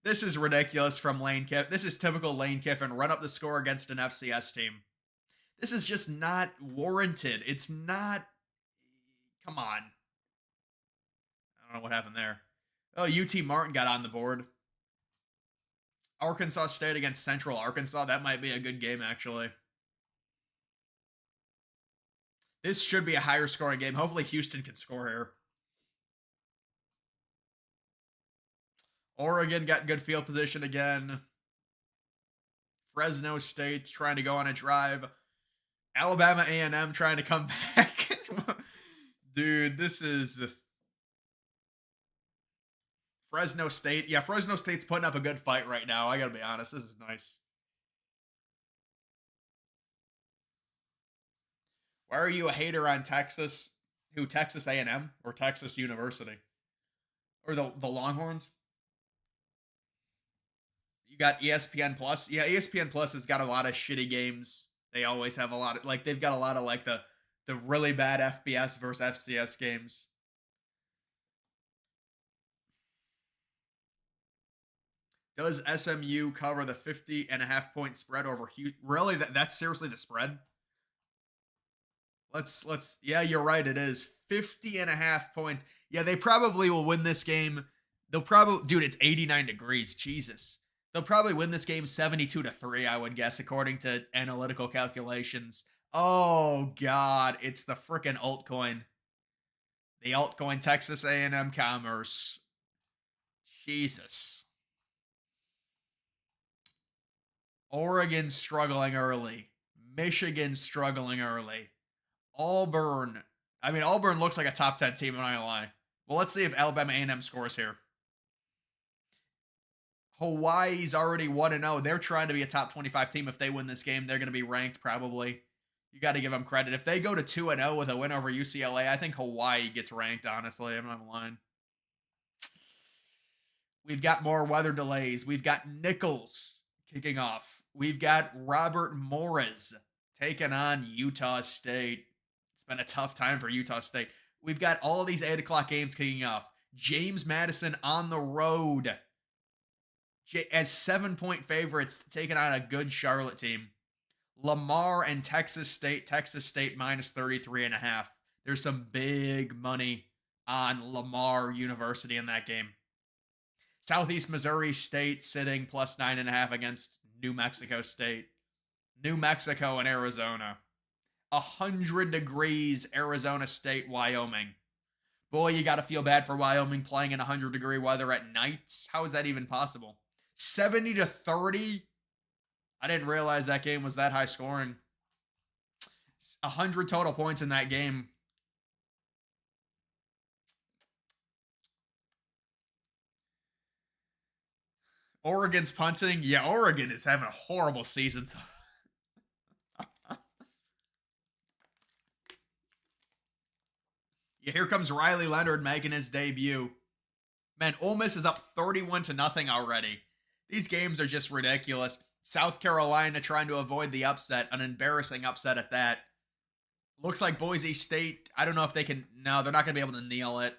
This is ridiculous from Lane Kiffin. This is typical Lane Kiffin. Run up the score against an FCS team. This is just not warranted. It's not. Come on. I don't know what happened there. Oh, UT Martin got on the board. Arkansas State against Central Arkansas. That might be a good game, actually. This should be a higher scoring game. Hopefully Houston can score here. Oregon got good field position again. Fresno State's trying to go on a drive. Alabama A&M trying to come back. Dude, this is Fresno State. Yeah, Fresno State's putting up a good fight right now. I gotta be honest. This is nice. Why are you a hater on Texas? Who, Texas A&M or Texas University? Or the Longhorns? You got ESPN Plus. Yeah, ESPN Plus has got a lot of shitty games. They always have a lot of, like, they've got a lot of, like, the really bad FBS versus FCS games. Does SMU cover the 50.5 point spread over Houston? Really? That's seriously the spread? Yeah, you're right. It is 50.5 points. Yeah, they probably will win this game. They'll probably, dude, it's 89 degrees. Jesus. They'll probably win this game 72-3, I would guess, according to analytical calculations. Oh, God. It's the frickin' altcoin. The altcoin Texas A&M Commerce. Jesus. Oregon struggling early. Michigan struggling early. Auburn. I mean, Auburn looks like a top 10 team, I'm not gonna lie. Well, let's see if Alabama A&M scores here. Hawaii's already 1-0. They're trying to be a top 25 team. If they win this game, they're going to be ranked probably. You got to give them credit. If they go to 2-0 with a win over UCLA, I think Hawaii gets ranked, honestly. I'm not lying. We've got more weather delays. We've got Nichols kicking off. We've got Robert Morris taking on Utah State. It's been a tough time for Utah State. We've got all these 8 o'clock games kicking off. James Madison on the road as 7-point favorites, taking on a good Charlotte team. Lamar and Texas State minus 33.5. There's some big money on Lamar University in that game. Southeast Missouri State sitting plus 9.5 against New Mexico State. New Mexico and Arizona. 100 degrees, Arizona State, Wyoming. Boy, you got to feel bad for Wyoming playing in 100-degree weather at night. How is that even possible? 70-30. I didn't realize that game was that high scoring. 100 total points in that game. Oregon's punting. Yeah, Oregon is having a horrible season. Yeah, here comes Riley Leonard making his debut. Man, Ole Miss is up 31-0 already. These games are just ridiculous. South Carolina trying to avoid the upset, an embarrassing upset at that. Looks like Boise State, I don't know if they can, no, they're not going to be able to kneel it.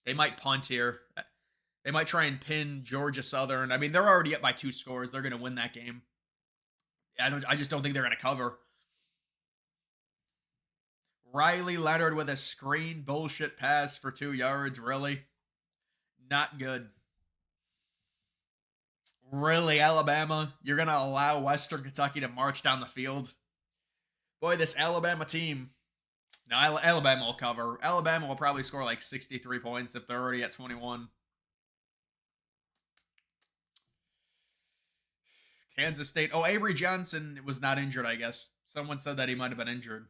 They might punt here. They might try and pin Georgia Southern. I mean, they're already up by 2 scores. They're going to win that game. I just don't think they're going to cover. Riley Leonard with a screen bullshit pass for 2 yards. Really? Not good. Really, Alabama? You're going to allow Western Kentucky to march down the field? Boy, this Alabama team. No, Alabama will cover. Alabama will probably score like 63 points if they're already at 21. Kansas State. Oh, Avery Johnson was not injured, I guess. Someone said that he might have been injured.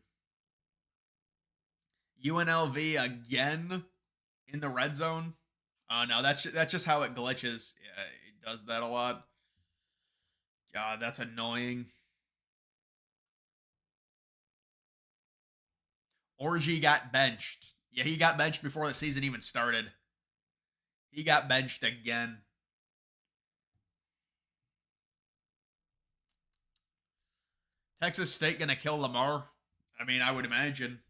UNLV again in the red zone. Oh, no, that's just how it glitches. Yeah, it does that a lot. God, that's annoying. Orgy got benched. Yeah, he got benched before the season even started. He got benched again. Texas State gonna kill Lamar? I mean, I would imagine.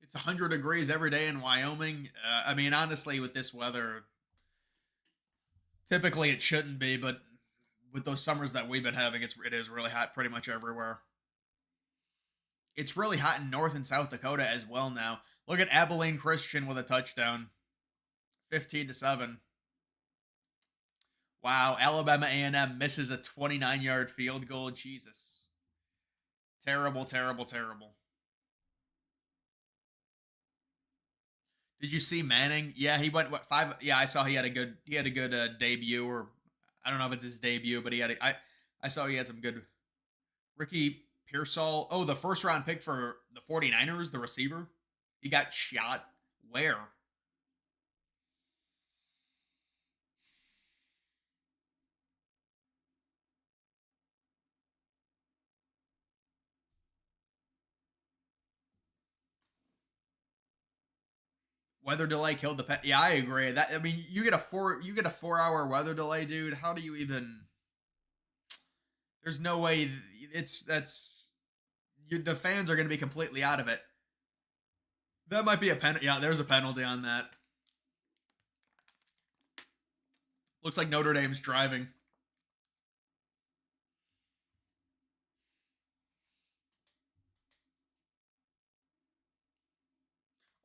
It's 100 degrees every day in Wyoming. I mean, honestly, with this weather, typically it shouldn't be, but with those summers that we've been having, it is really hot pretty much everywhere. It's really hot in North and South Dakota as well now. Look at Abilene Christian with a touchdown. 15-7. Wow, Alabama A&M misses a 29-yard field goal. Jesus. Terrible, terrible, terrible. Did you see Manning? Yeah, he went 5. Yeah, I saw he had a good debut, or I don't know if it's his debut, but I saw he had some good. Ricky Pearsall. Oh, the first round pick for the 49ers, the receiver. He got shot. Where? Weather delay killed the pet. Yeah, I agree. That, I mean, you get a 4-hour weather delay, dude. How do you even? There's no way. The fans are going to be completely out of it. That might be a penalty. Yeah, there's a penalty on that. Looks like Notre Dame's driving.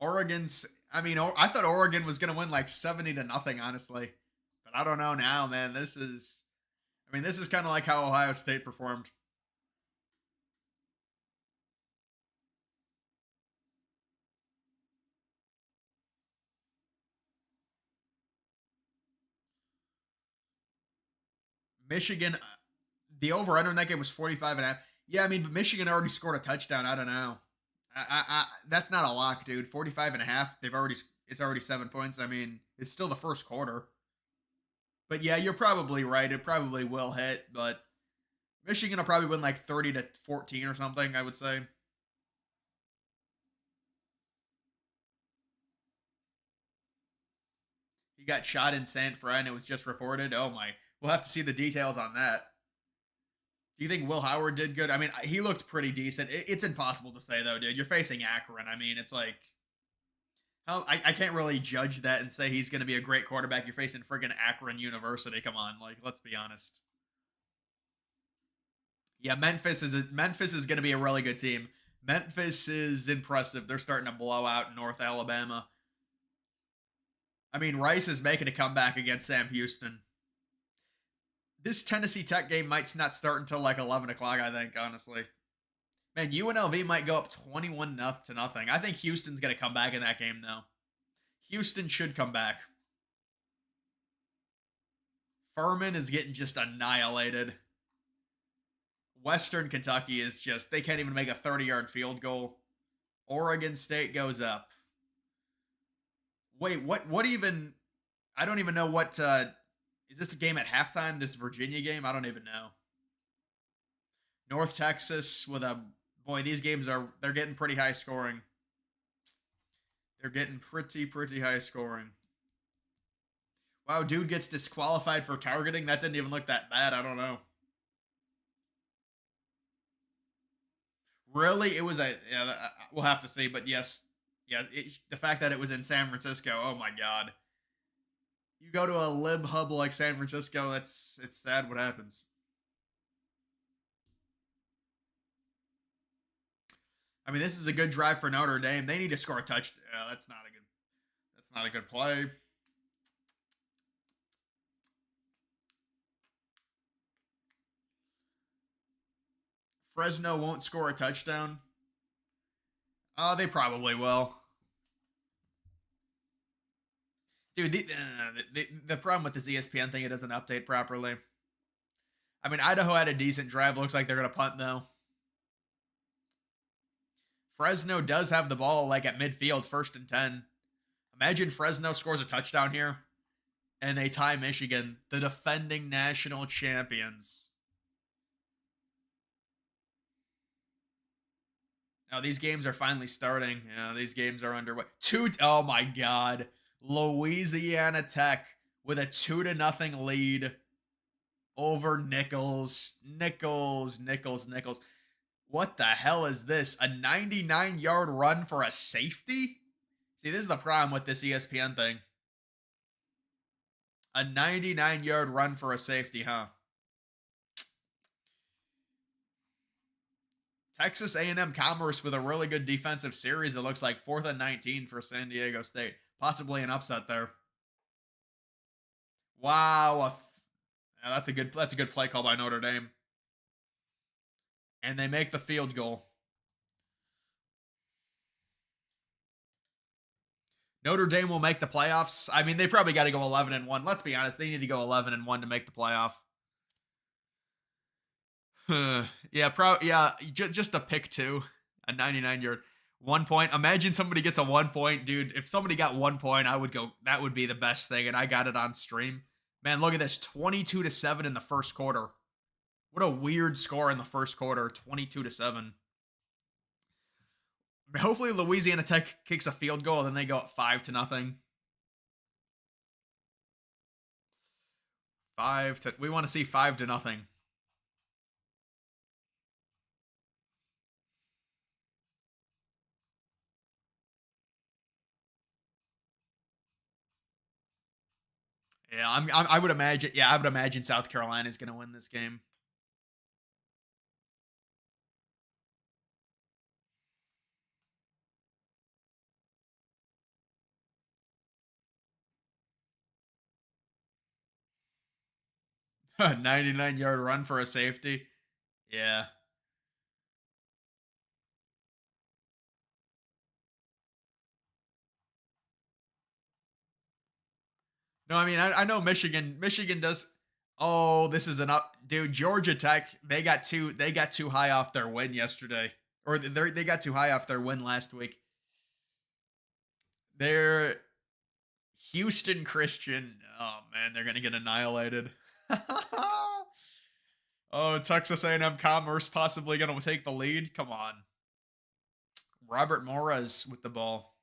Oregon's. I mean, I thought Oregon was going to win like 70-0, honestly, but I don't know now, man. This is kind of like how Ohio State performed. Michigan, the over/under in that game was 45.5. Yeah, I mean, but Michigan already scored a touchdown. I don't know. That's not a lock, dude. 45.5. It's already 7 points. I mean, it's still the first quarter. But yeah, you're probably right. It probably will hit, but Michigan will probably win like 30-14 or something, I would say. He got shot in San Fran. It was just reported. Oh my. We'll have to see the details on that. Do you think Will Howard did good? I mean, he looked pretty decent. It's impossible to say though, dude. You're facing Akron. I mean, it's like I can't really judge that and say he's going to be a great quarterback. You're facing friggin' Akron University. Come on, like let's be honest. Yeah, Memphis is going to be a really good team. Memphis is impressive. They're starting to blow out North Alabama. I mean, Rice is making a comeback against Sam Houston. This Tennessee Tech game might not start until like 11 o'clock, I think, honestly. Man, UNLV might go up 21 to nothing. I think Houston's going to come back in that game, though. Houston should come back. Furman is getting just annihilated. Western Kentucky is just, they can't even make a 30-yard field goal. Oregon State goes up. Wait, what even, I don't even know what, is this a game at halftime, this Virginia game? I don't even know. North Texas with a, boy, these games they're getting pretty high scoring. They're getting pretty high scoring. Wow, dude gets disqualified for targeting. That didn't even look that bad. I don't know. Really? It was a, yeah, we'll have to see, but yes. Yeah, the fact that it was in San Francisco, oh my god. You go to a lib hub like San Francisco, it's sad what happens. I mean, this is a good drive for Notre Dame. They need to score a touchdown. That's not a good play. Fresno won't score a touchdown. They probably will. Dude, the problem with this ESPN thing, it doesn't update properly. I mean, Idaho had a decent drive. Looks like they're going to punt, though. Fresno does have the ball, like, at midfield, 1st and 10. Imagine Fresno scores a touchdown here, and they tie Michigan, the defending national champions. Now, these games are finally starting. Yeah, these games are underway. Oh my god. Louisiana Tech with a 2-0 lead over Nichols. Nichols. What the hell is this? A 99-yard run for a safety? See, this is the problem with this ESPN thing. A 99-yard run for a safety, huh? Texas A&M Commerce with a really good defensive series. It looks like 4th and 19 for San Diego State. Possibly an upset there. Wow. Yeah, that's a good play call by Notre Dame. And they make the field goal. Notre Dame will make the playoffs. I mean, they probably got to go 11-1. Let's be honest. They need to go 11-1 to make the playoff. Yeah, just a pick 2. A 99-yard. 1 point. Imagine somebody gets a 1 point. Dude, if somebody got 1 point, I would go, that would be the best thing. And I got it on stream. Man, look at this. 22-7 in the first quarter. What a weird score in the first quarter. 22-7. Hopefully Louisiana Tech kicks a field goal, and then they go up 5-0. We want to see 5-0. Yeah, I would imagine. Yeah, I would imagine South Carolina is going to win this game. A 99-yard run for a safety. Yeah. No, I mean I know Michigan. Michigan does. Oh, this is an up, dude. Georgia Tech. They got too high off their win yesterday, or they got too high off their win last week. They're Houston Christian. Oh man, they're gonna get annihilated. Oh, Texas A&M Commerce possibly gonna take the lead. Come on, Robert Morez with the ball.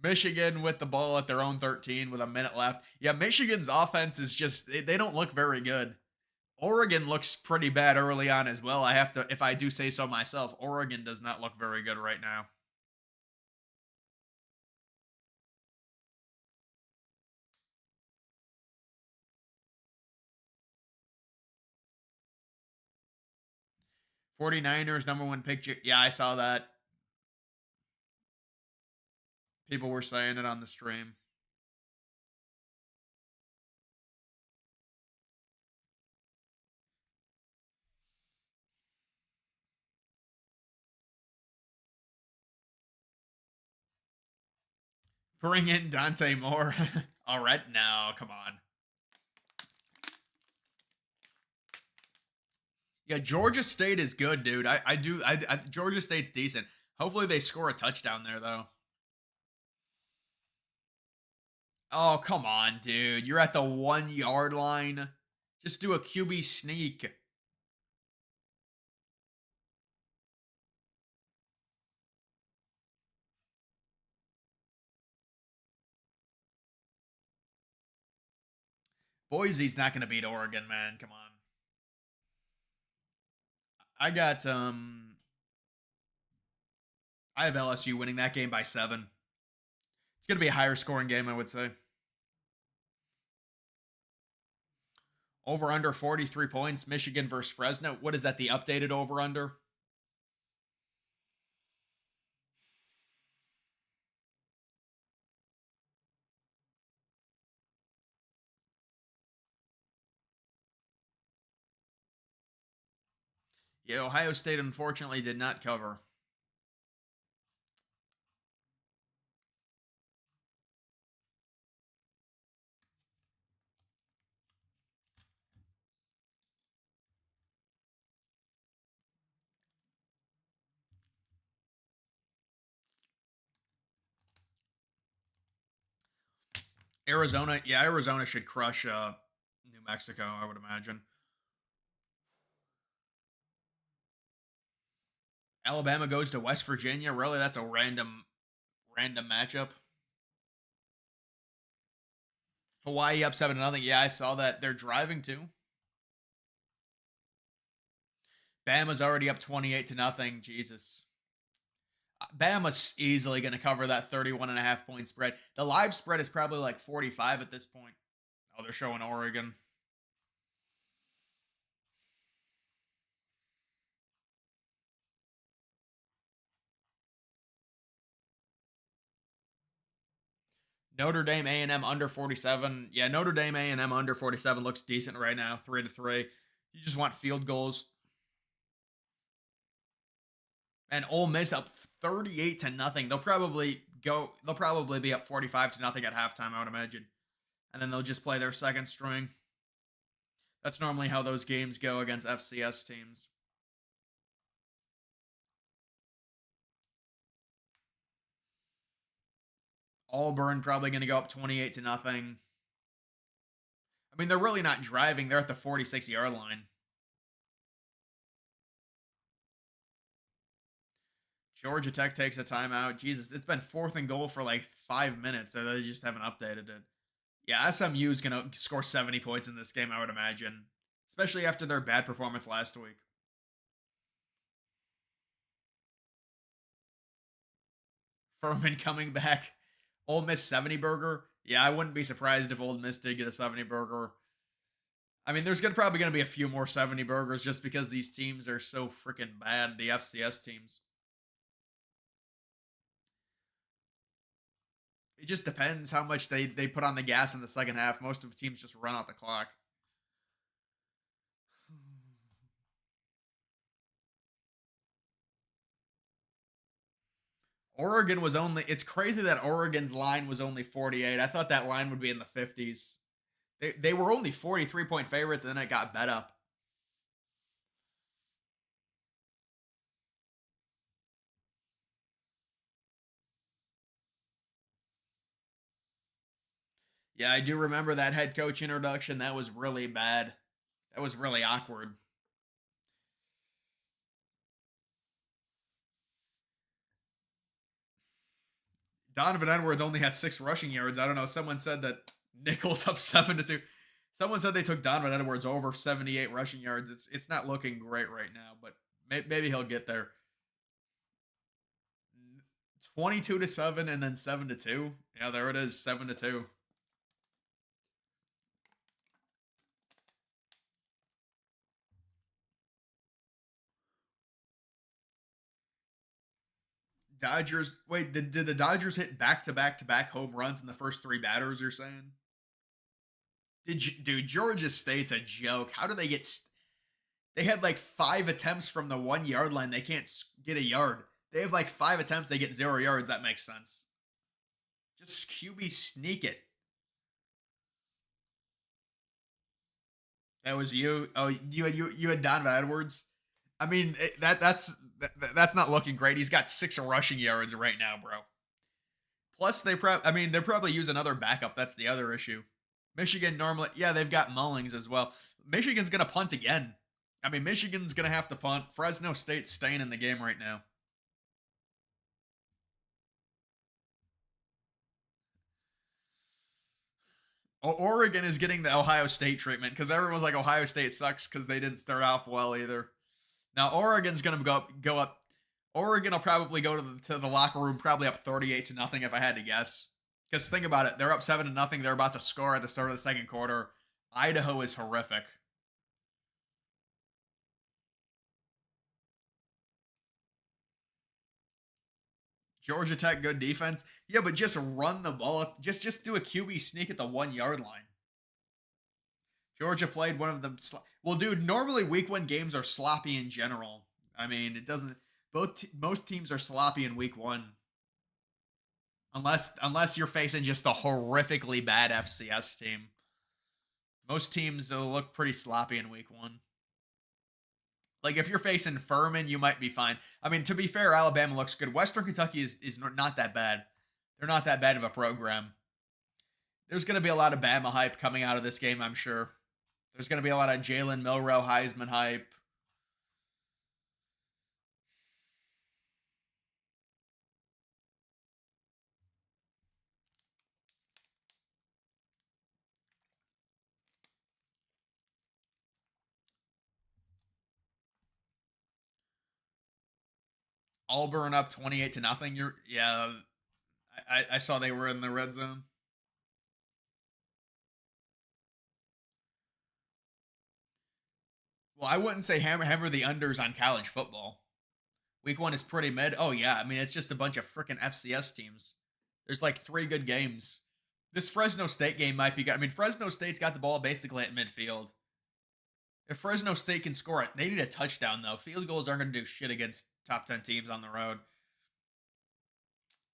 Michigan with the ball at their own 13 with a minute left. Yeah, Michigan's offense is just they don't look very good. Oregon looks pretty bad early on as well. I have to, if I do say so myself, Oregon does not look very good right now. 49ers, number one pick. Yeah, I saw that. People were saying it on the stream. Bring in Dante Moore. All right, now, come on. Yeah, Georgia State is good, dude. Georgia State's decent. Hopefully they score a touchdown there, though. Oh, come on, dude. You're at the 1 yard line. Just do a QB sneak. Boise's not going to beat Oregon, man. Come on. I got I have LSU winning that game by 7. It's going to be a higher scoring game, I would say. Over under 43 points, Michigan versus Fresno. What is that, the updated over under? Yeah, Ohio State unfortunately did not cover. Arizona, yeah, Arizona should crush New Mexico, I would imagine. Alabama goes to West Virginia. Really, that's a random matchup. Hawaii up 7-0. Yeah, I saw that. They're driving too. Bama's already up 28-0. Jesus. Bama's easily going to cover that 31.5 point spread. The live spread is probably like 45 at this point. Oh, they're showing Oregon. Notre Dame A&M under 47. Yeah, Notre Dame A&M under 47 looks decent right now, 3-3. You just want field goals. And Ole Miss up 38-0. They'll probably be up 45-0 at halftime, I would imagine. And then they'll just play their second string. That's normally how those games go against FCS teams. Auburn probably going to go up 28-0. I mean, they're really not driving. They're at the 46-yard line. Georgia Tech takes a timeout. Jesus, it's been 4th and goal for like 5 minutes, so they just haven't updated it. Yeah, SMU is going to score 70 points in this game, I would imagine, especially after their bad performance last week. Furman coming back. Ole Miss 70 burger. Yeah, I wouldn't be surprised if Ole Miss did get a 70 burger. I mean, there's probably going to be a few more 70 burgers just because these teams are so freaking bad, the FCS teams. It just depends how much they put on the gas in the second half. Most of the teams just run out the clock. Oregon was only, it's crazy that Oregon's line was only 48. I thought that line would be in the 50s. They were only 43-point favorites, and then it got bet up. Yeah, I do remember that head coach introduction. That was really bad. That was really awkward. Donovan Edwards only has 6 rushing yards. I don't know. Someone said that Nichols up 7-2. Someone said they took Donovan Edwards over 78 rushing yards. It's not looking great right now, but maybe he'll get there. 22-7 and then 7-2. Yeah, there it is, 7-2. Dodgers. Wait, did the Dodgers hit back-to-back-to-back home runs in the first 3 batters? You're saying? Did you, dude? Georgia State's a joke. How do they get? They had like 5 attempts from the 1 yard line. They can't get a yard. They have like 5 attempts. They get 0 yards. That makes sense. Just QB sneak it. That was you. Oh, you had Donovan Edwards. I mean that's not looking great. He's got 6 rushing yards right now, bro. Plus they're probably using another backup. That's the other issue. Michigan normally, yeah, they've got Mullings as well. Michigan's gonna punt again. I mean, Michigan's gonna have to punt. Fresno State's staying in the game right now. Oregon is getting the Ohio State treatment because everyone's like Ohio State sucks because they didn't start off well either. Now Oregon's gonna go up. Oregon will probably go to the locker room probably up 38-0 if I had to guess. Because think about it, they're up 7-0. They're about to score at the start of the second quarter. Idaho is horrific. Georgia Tech, good defense. Yeah, but just run the ball. Just do a QB sneak at the 1 yard line. Georgia played one of them. Well, dude, normally week 1 games are sloppy in general. I mean, it doesn't. Most teams are sloppy in week 1, unless you're facing just a horrifically bad FCS team. Most teams will look pretty sloppy in week 1. Like if you're facing Furman, you might be fine. I mean, to be fair, Alabama looks good. Western Kentucky is not that bad. They're not that bad of a program. There's going to be a lot of Bama hype coming out of this game, I'm sure. There's going to be a lot of Jalen Milroe Heisman hype. Auburn up 28-0. Yeah. I saw they were in the red zone. Well, I wouldn't say hammer the unders on college football. Week 1 is pretty mid. Oh yeah, I mean it's just a bunch of freaking FCS teams. There's like 3 good games. This Fresno State game might be good. I mean, Fresno State's got the ball basically at midfield. If Fresno State can score it, they need a touchdown though. Field goals aren't going to do shit against top 10 teams on the road.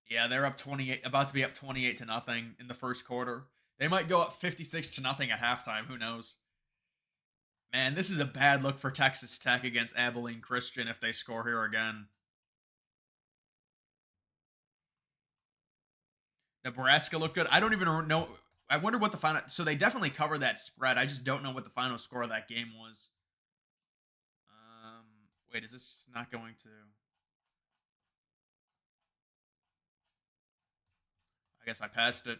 Yeah, they're up 28, about to be up 28-0 in the first quarter. They might go up 56-0 at halftime. Who knows? Man, this is a bad look for Texas Tech against Abilene Christian if they score here again. Nebraska looked good. I don't even know. I wonder what the final. So they definitely covered that spread. I just don't know what the final score of that game was. Wait, is this not going to? I guess I passed it.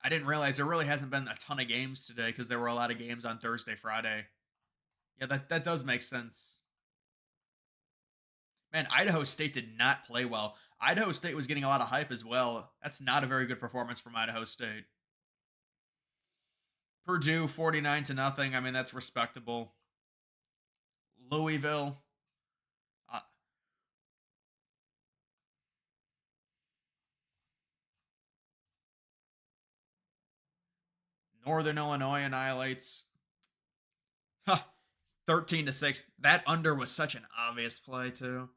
I didn't realize there really hasn't been a ton of games today because there were a lot of games on Thursday, Friday. Yeah, that does make sense. Man, Idaho State did not play well. Idaho State was getting a lot of hype as well. That's not a very good performance from Idaho State. Purdue 49-0. I mean, that's respectable. Louisville. Uh, Northern Illinois annihilates. Huh, 13-6. That under was such an obvious play, too.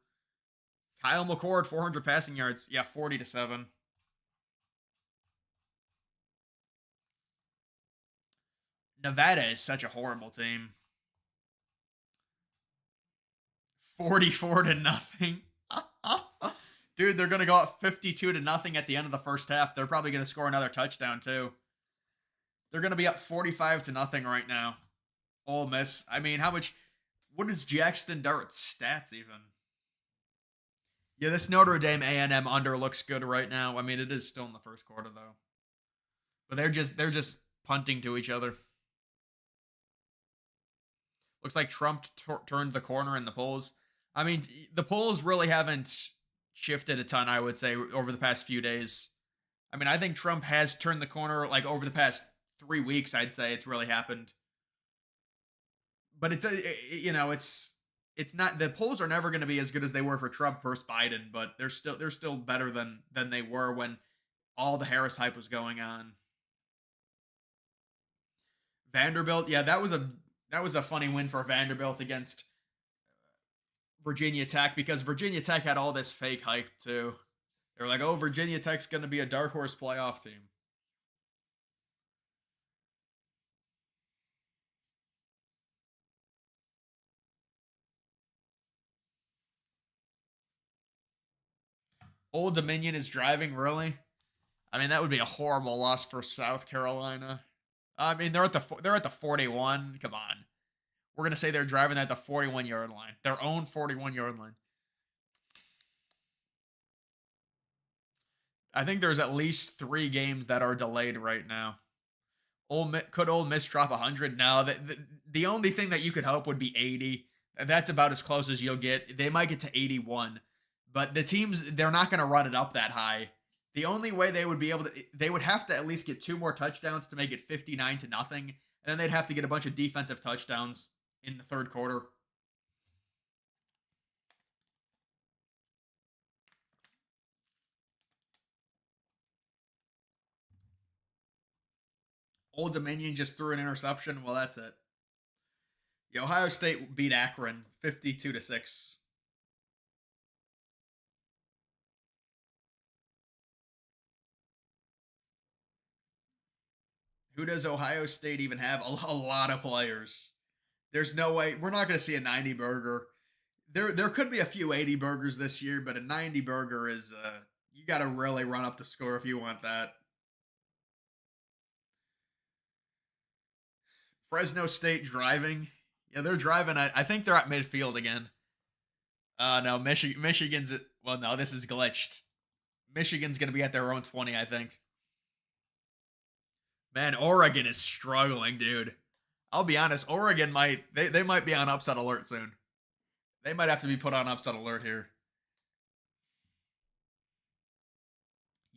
Kyle McCord, 400 passing yards. Yeah, 40-7. Nevada is such a horrible team. 44-0. Dude, they're gonna go up 52-0 at the end of the first half. They're probably gonna score another touchdown too. They're going to be up 45 to nothing right now. Ole Miss. I mean, how much? What is Jackson Dart's stats even? Yeah, this Notre Dame A&M under looks good right now. I mean, it is still in the first quarter though, but they're just punting to each other. Looks like Trump turned the corner in the polls. I mean, the polls really haven't shifted a ton, I would say, over the past few days. I mean, I think Trump has turned the corner like over the past 3 weeks. I'd say it's really happened, but it's not. The polls are never going to be as good as they were for Trump versus Biden, but they're still better than they were when all the Harris hype was going on. Vanderbilt, yeah, that was a funny win for Vanderbilt against Virginia Tech because Virginia Tech had all this fake hype too. They were like, "Oh, Virginia Tech's going to be a dark horse playoff team." Old Dominion is driving, really? I mean, that would be a horrible loss for South Carolina. I mean, they're at the 41. Come on, we're gonna say they're driving at the 41-yard line, their own 41-yard line. I think there's at least 3 games that are delayed right now. Could Ole Miss drop 100? No, the only thing that you could hope would be 80. That's about as close as you'll get. They might get to 81, but the teams they're not going to run it up that high. The only way they would be able to, they would have to at least get 2 more touchdowns to make it 59 to nothing, and then they'd have to get a bunch of defensive touchdowns in the third quarter. Old Dominion just threw an interception. Well, that's it. The Ohio State beat Akron 52-6. Who does Ohio State even have? A lot of players. There's no way we're not going to see a 90 burger. There could be a few 80 burgers this year, but a 90 burger is you got to really run up the score if you want that. Fresno State driving. Yeah, they're driving. I think they're at midfield again. No, Michigan's well, no, this is glitched. Michigan's going to be at their own 20, I think. Man, Oregon is struggling, dude. I'll be honest, Oregon they might be on upset alert soon. They might have to be put on upset alert here.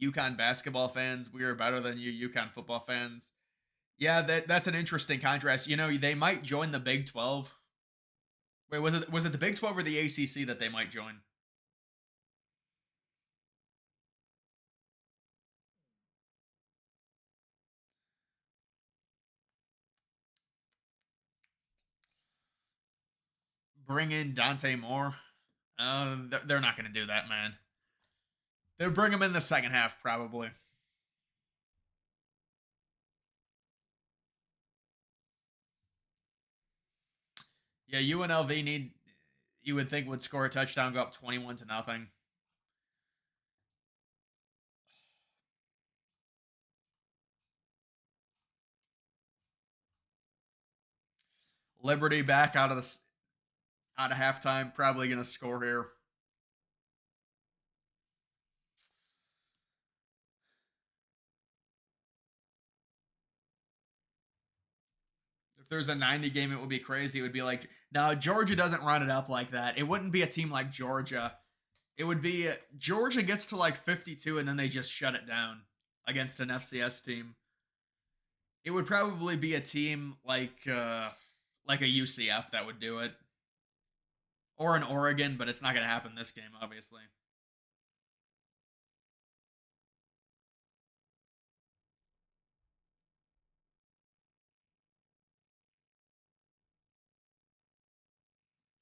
UConn basketball fans, we are better than you, UConn football fans. Yeah, that's an interesting contrast. They might join the Big 12. Wait, was it the Big 12 or the ACC that they might join? Bring in Dante Moore. They're not going to do that, man. They'll bring him in the second half, probably. Yeah, UNLV you would think would score a touchdown, go up 21 to nothing. Liberty back out of halftime, probably going to score here. If there's a 90 game, it would be crazy. It would be like, no, Georgia doesn't run it up like that. It wouldn't be a team like Georgia. It would be Georgia gets to like 52 and then they just shut it down against an FCS team. It would probably be a team like a UCF that would do it, or an Oregon, but it's not going to happen this game, obviously.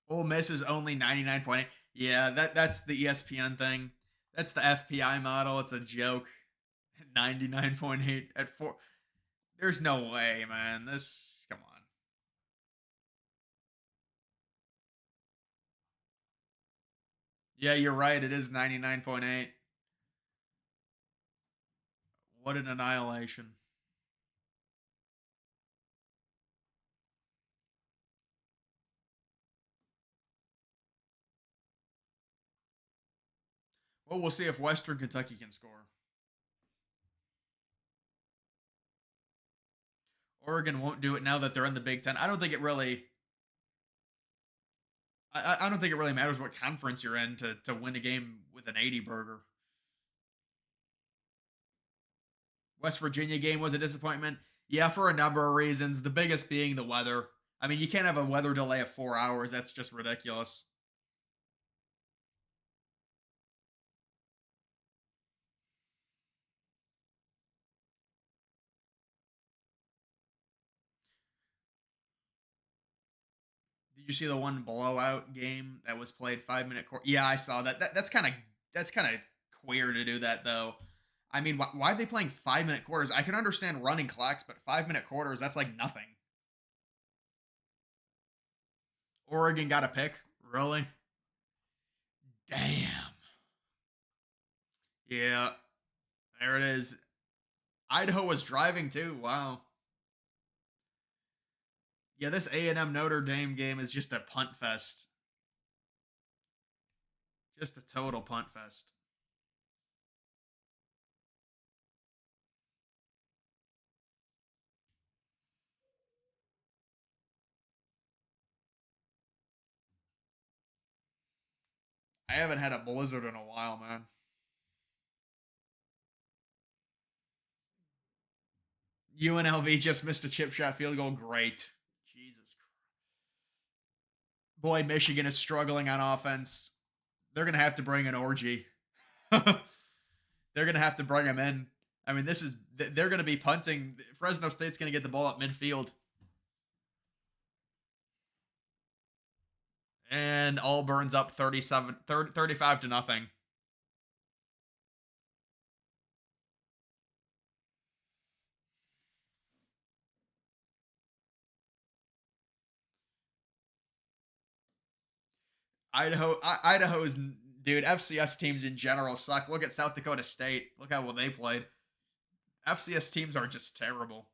Ole Miss is only 99.8. Yeah, that's the ESPN thing. That's the FPI model. It's a joke. 99.8 at 4. There's no way, man. This come on. Yeah, you're right. It is 99.8. What an annihilation. Well, we'll see if Western Kentucky can score. Oregon won't do it now that they're in the Big Ten. I don't think it really. I don't think it really matters what conference you're in to win a game with an 80 burger. West Virginia game was a disappointment. Yeah, for a number of reasons. The biggest being the weather. I mean, you can't have a weather delay of 4 hours. That's just ridiculous. Did you see the one blowout game that was played 5 minute court? Yeah, I saw that. That's kind of queer to do that though. I mean, why are they playing 5 minute quarters? I can understand running clocks, but 5 minute quarters, that's like nothing. Oregon got a pick? Really? Damn. Yeah, there it is. Idaho was driving too. Wow. Yeah, this A&M Notre Dame game is just a punt fest. Just a total punt fest. I haven't had a blizzard in a while, man. UNLV just missed a chip shot field goal. Great. Jesus Christ. Boy, Michigan is struggling on offense. They're going to have to bring an orgy. They're going to have to bring him in. I mean, they're going to be punting. Fresno State's going to get the ball at midfield. And Auburn's up 35 to nothing. Idaho's dude. FCS teams in general suck. Look at South Dakota State. Look how well they played. FCS teams are just terrible.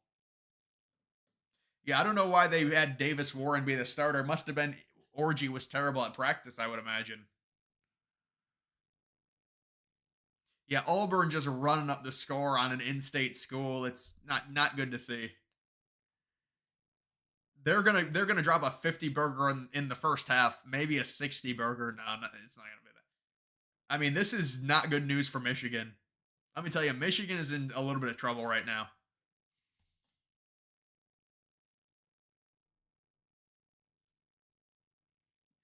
Yeah, I don't know why they had Davis Warren be the starter. Must have been Orgy was terrible at practice, I would imagine. Yeah, Auburn just running up the score on an in-state school. It's not good to see. They're gonna drop a 50 burger in the first half, maybe a 60 burger. No, it's not gonna be that. I mean, this is not good news for Michigan. Let me tell you, Michigan is in a little bit of trouble right now.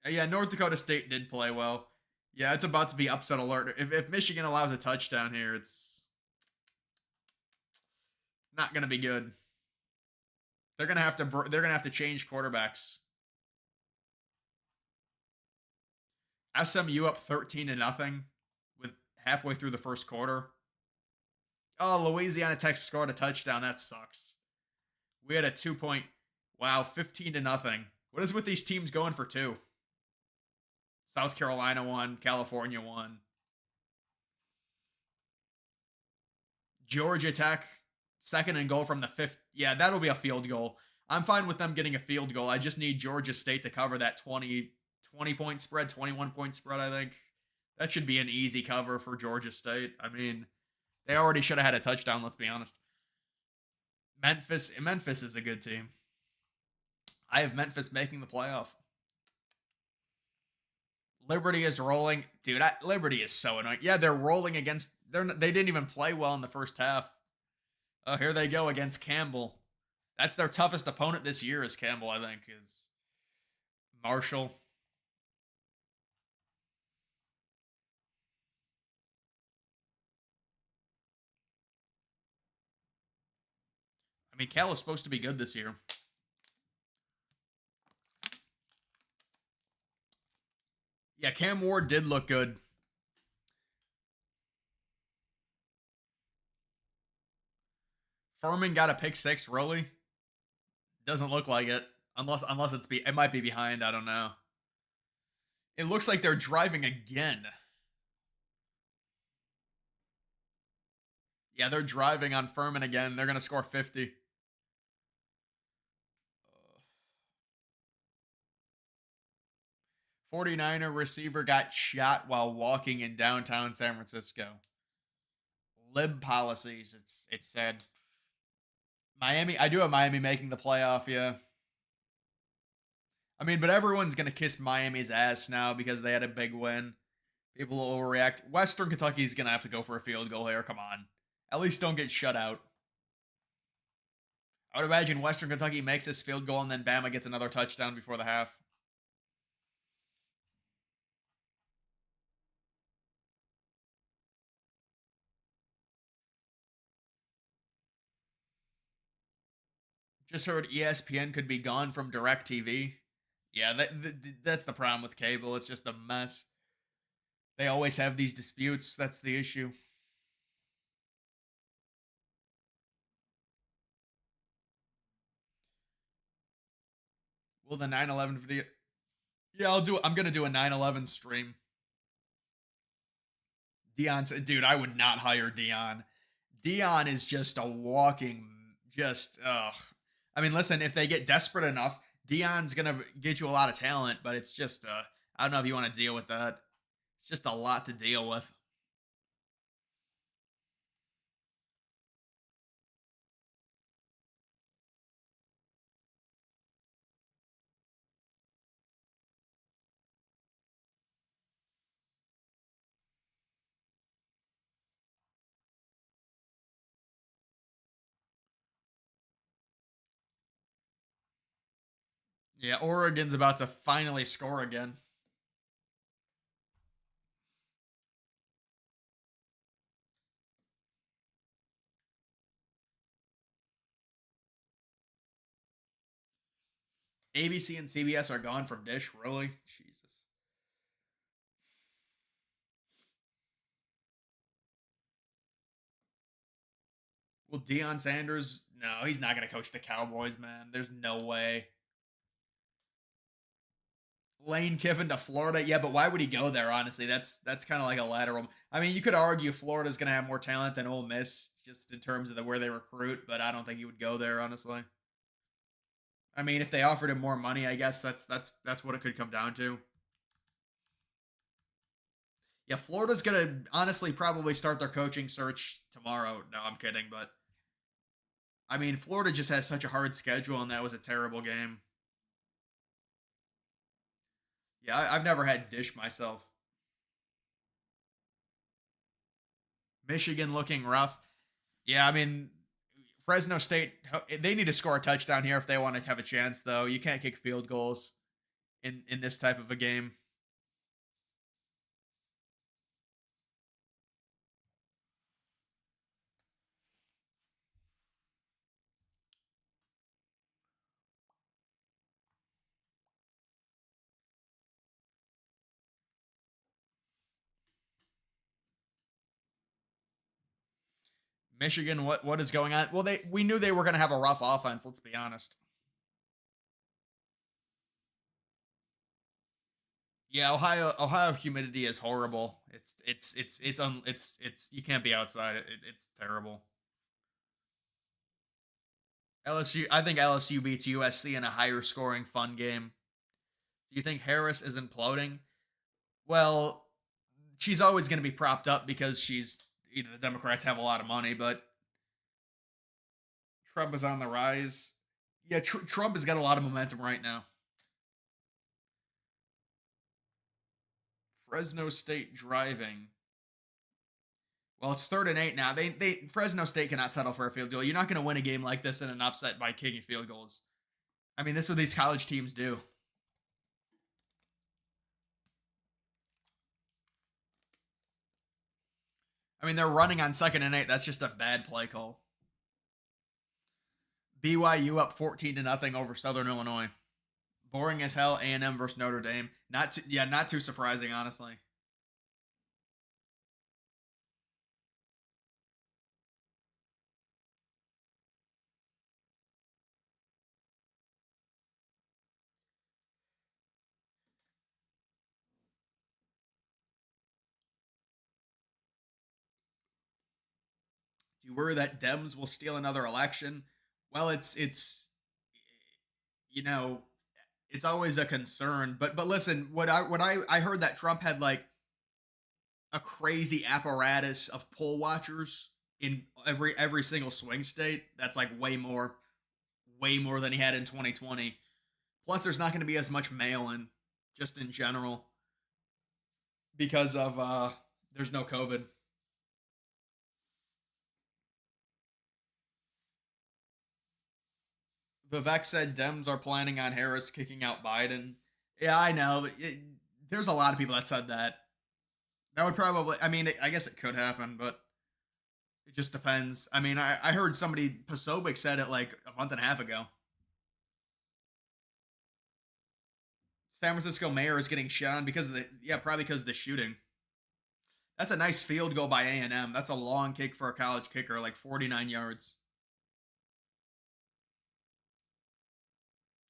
Yeah, North Dakota State did play well. Yeah, it's about to be upset alert. If Michigan allows a touchdown here, it's not going to be good. They're gonna have to change quarterbacks. SMU up 13 to nothing with halfway through the first quarter. Oh, Louisiana Tech scored a touchdown. That sucks. We had a 2 point. Wow, 15 to nothing. What is with these teams going for two? South Carolina won. California won. Georgia Tech, second and goal from the fifth. Yeah, that'll be a field goal. I'm fine with them getting a field goal. I just need Georgia State to cover that 20 point spread, 21-point spread, I think. That should be an easy cover for Georgia State. I mean, they already should have had a touchdown, let's be honest. Memphis is a good team. I have Memphis making the playoff. Liberty is rolling. Dude, Liberty is so annoying. Yeah, they're rolling against. They didn't even play well in the first half. Oh, here they go against Campbell. That's their toughest opponent this year. Is Campbell? I think is Marshall. I mean, Cal is supposed to be good this year. Yeah, Cam Ward did look good. Furman got a pick six. Really? Doesn't look like it. Unless it might be behind. I don't know. It looks like they're driving again. Yeah, they're driving on Furman again. They're gonna score 50. 49er receiver got shot while walking in downtown San Francisco. Lib policies, it's said. Miami, I do have Miami making the playoff, yeah. I mean, but everyone's gonna kiss Miami's ass now because they had a big win. People will overreact. Western Kentucky's gonna have to go for a field goal here. Come on. At least don't get shut out. I would imagine Western Kentucky makes this field goal and then Bama gets another touchdown before the half. Just heard ESPN could be gone from DirecTV. Yeah, that's the problem with cable. It's just a mess. They always have these disputes. That's the issue. Will the 9/11 video? Yeah, I'll do. I'm gonna do a 9/11 stream. Dion said, "Dude, I would not hire Dion. Dion is just a walking, just ugh. I mean, listen, if they get desperate enough, Dion's gonna get you a lot of talent, but it's just I don't know if you want to deal with that. It's just a lot to deal with. Yeah, Oregon's about to finally score again. ABC and CBS are gone from Dish. Really? Jesus. Well, Deion Sanders, no, he's not going to coach the Cowboys, man. There's no way. Lane Kiffin to Florida, yeah, but why would he go there? Honestly, that's kind of like a lateral. I mean, you could argue Florida's going to have more talent than Ole Miss, just in terms of where they recruit, but I don't think he would go there, honestly. I mean, if they offered him more money, I guess that's what it could come down to. Yeah, Florida's gonna honestly probably start their coaching search tomorrow. No, I'm kidding, but I mean, Florida just has such a hard schedule, and that was a terrible game. Yeah, I've never had Dish myself. Michigan looking rough. Yeah, I mean, Fresno State, they need to score a touchdown here if they want to have a chance, though. You can't kick field goals in this type of a game. Michigan, what is going on? Well, we knew they were going to have a rough offense. Let's be honest. Yeah, Ohio humidity is horrible. It's you can't be outside. It's terrible. LSU, I think LSU beats USC in a higher scoring fun game. Do you think Harris is imploding? Well, she's always going to be propped up because the Democrats have a lot of money, but Trump is on the rise. Yeah, Trump has got a lot of momentum right now. Fresno State driving. Well, it's 3rd and 8 now. They Fresno State cannot settle for a field goal. You're not going to win a game like this in an upset by kicking field goals. I mean, this is what these college teams do. I mean, they're running on 2nd and 8. That's just a bad play call. BYU up 14-0 over Southern Illinois. Boring as hell. A&M versus Notre Dame. Not too surprising, honestly. Do you worry that Dems will steal another election? Well, it's you know it's always a concern. But listen, what I heard that Trump had like a crazy apparatus of poll watchers in every single swing state. That's like way more than he had in 2020. Plus, there's not going to be as much mail in, just in general, because of there's no COVID. Vivek said Dems are planning on Harris kicking out Biden. Yeah, I know. There's a lot of people that said that. That would probably, I mean, I guess it could happen, but it just depends. I mean, I heard somebody, Posobiec said it like a month and a half ago. San Francisco mayor is getting shit on because of yeah, probably because of the shooting. That's a nice field goal by A&M. That's a long kick for a college kicker, like 49 yards.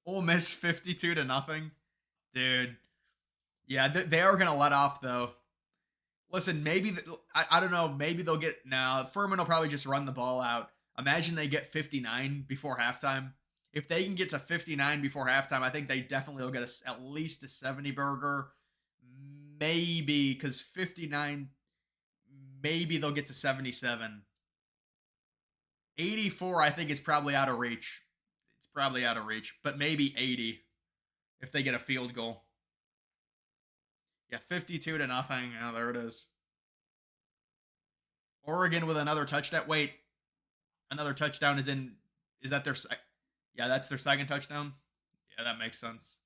Ole Miss 52 to nothing. Dude. Yeah, they are going to let off, though. Listen, maybe, I don't know, maybe they'll get, now Furman will probably just run the ball out. Imagine they get 59 before halftime. If they can get to 59 before halftime, I think they definitely will get at least a 70 burger. Maybe, because 59, maybe they'll get to 77. 84, I think, is probably out of reach. It's probably out of reach, but maybe 80 if they get a field goal. Yeah, 52 to nothing. Oh, there it is. Oregon with another touchdown. Wait, another touchdown is that their, yeah, that's their second touchdown? Yeah, that makes sense.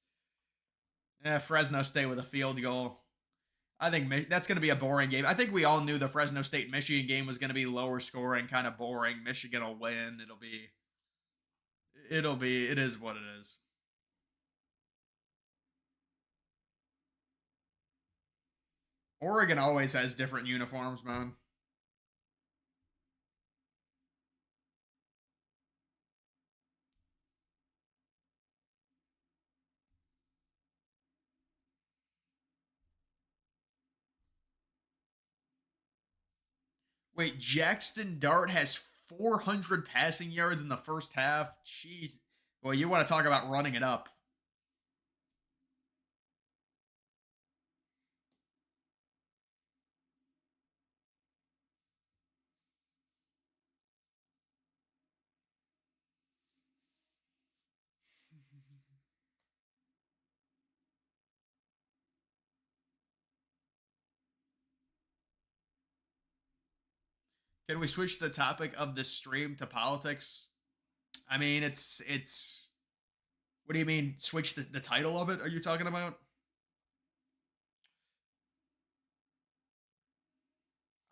Yeah, Fresno State with a field goal. I think that's going to be a boring game. I think we all knew the Fresno State Michigan game was going to be lower scoring, kind of boring. Michigan will win. It is what it is. Oregon always has different uniforms, man. Wait, Jackson Dart has 400 passing yards in the first half. Jeez. Well, you want to talk about running it up. Can we switch the topic of the stream to politics? I mean, it's. What do you mean? Switch the title of it? Are you talking about?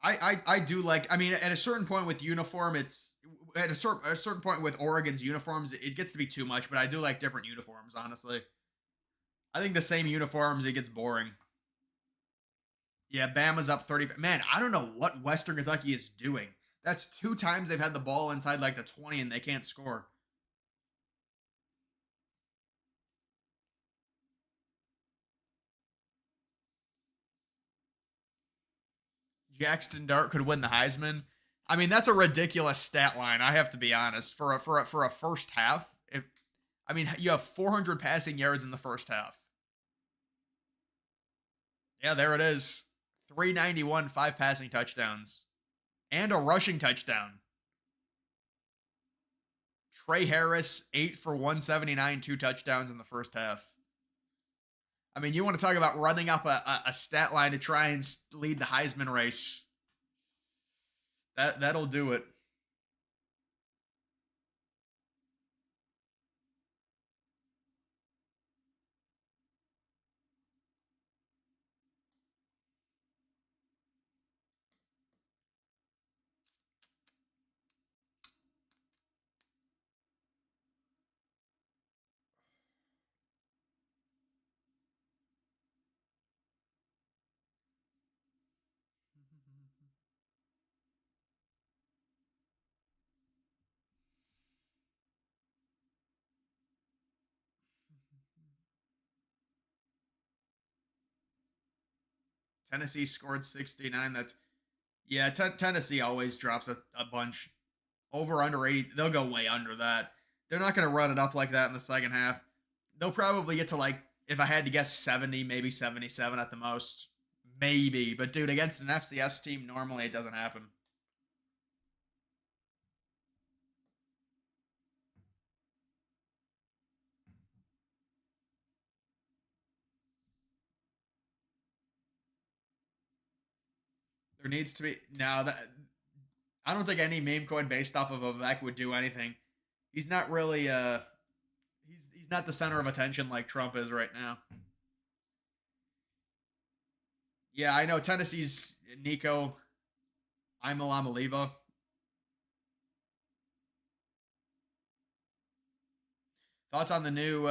I do like. I mean, at a certain point with uniform, it's at a certain point with Oregon's uniforms, it gets to be too much. But I do like different uniforms. Honestly, I think the same uniforms it gets boring. Yeah, Bama's up 30. Man, I don't know what Western Kentucky is doing. That's two times they've had the ball inside like the 20 and they can't score. Jackson Dart could win the Heisman. I mean, that's a ridiculous stat line. I have to be honest. For a first half, if I mean, you have 400 passing yards in the first half. Yeah, there it is. 391, five passing touchdowns, and a rushing touchdown. Trey Harris, 8 for 179, two touchdowns in the first half. I mean, you want to talk about running up a stat line to try and lead the Heisman race. That'll do it. Tennessee scored 69. That's yeah. Tennessee always drops a bunch. Over under 80. They'll go way under that. They're not going to run it up like that in the second half. they'll probably get to like, if I had to guess, 70, maybe 77 at the most. Maybe. But dude, against an FCS team, normally it doesn't happen. There needs to be now that I don't think any meme coin based off of Vivek would do anything. He's not really he's not the center of attention like Trump is right now. Yeah, I know Tennessee's Nico Imalamaliva. Thoughts on the new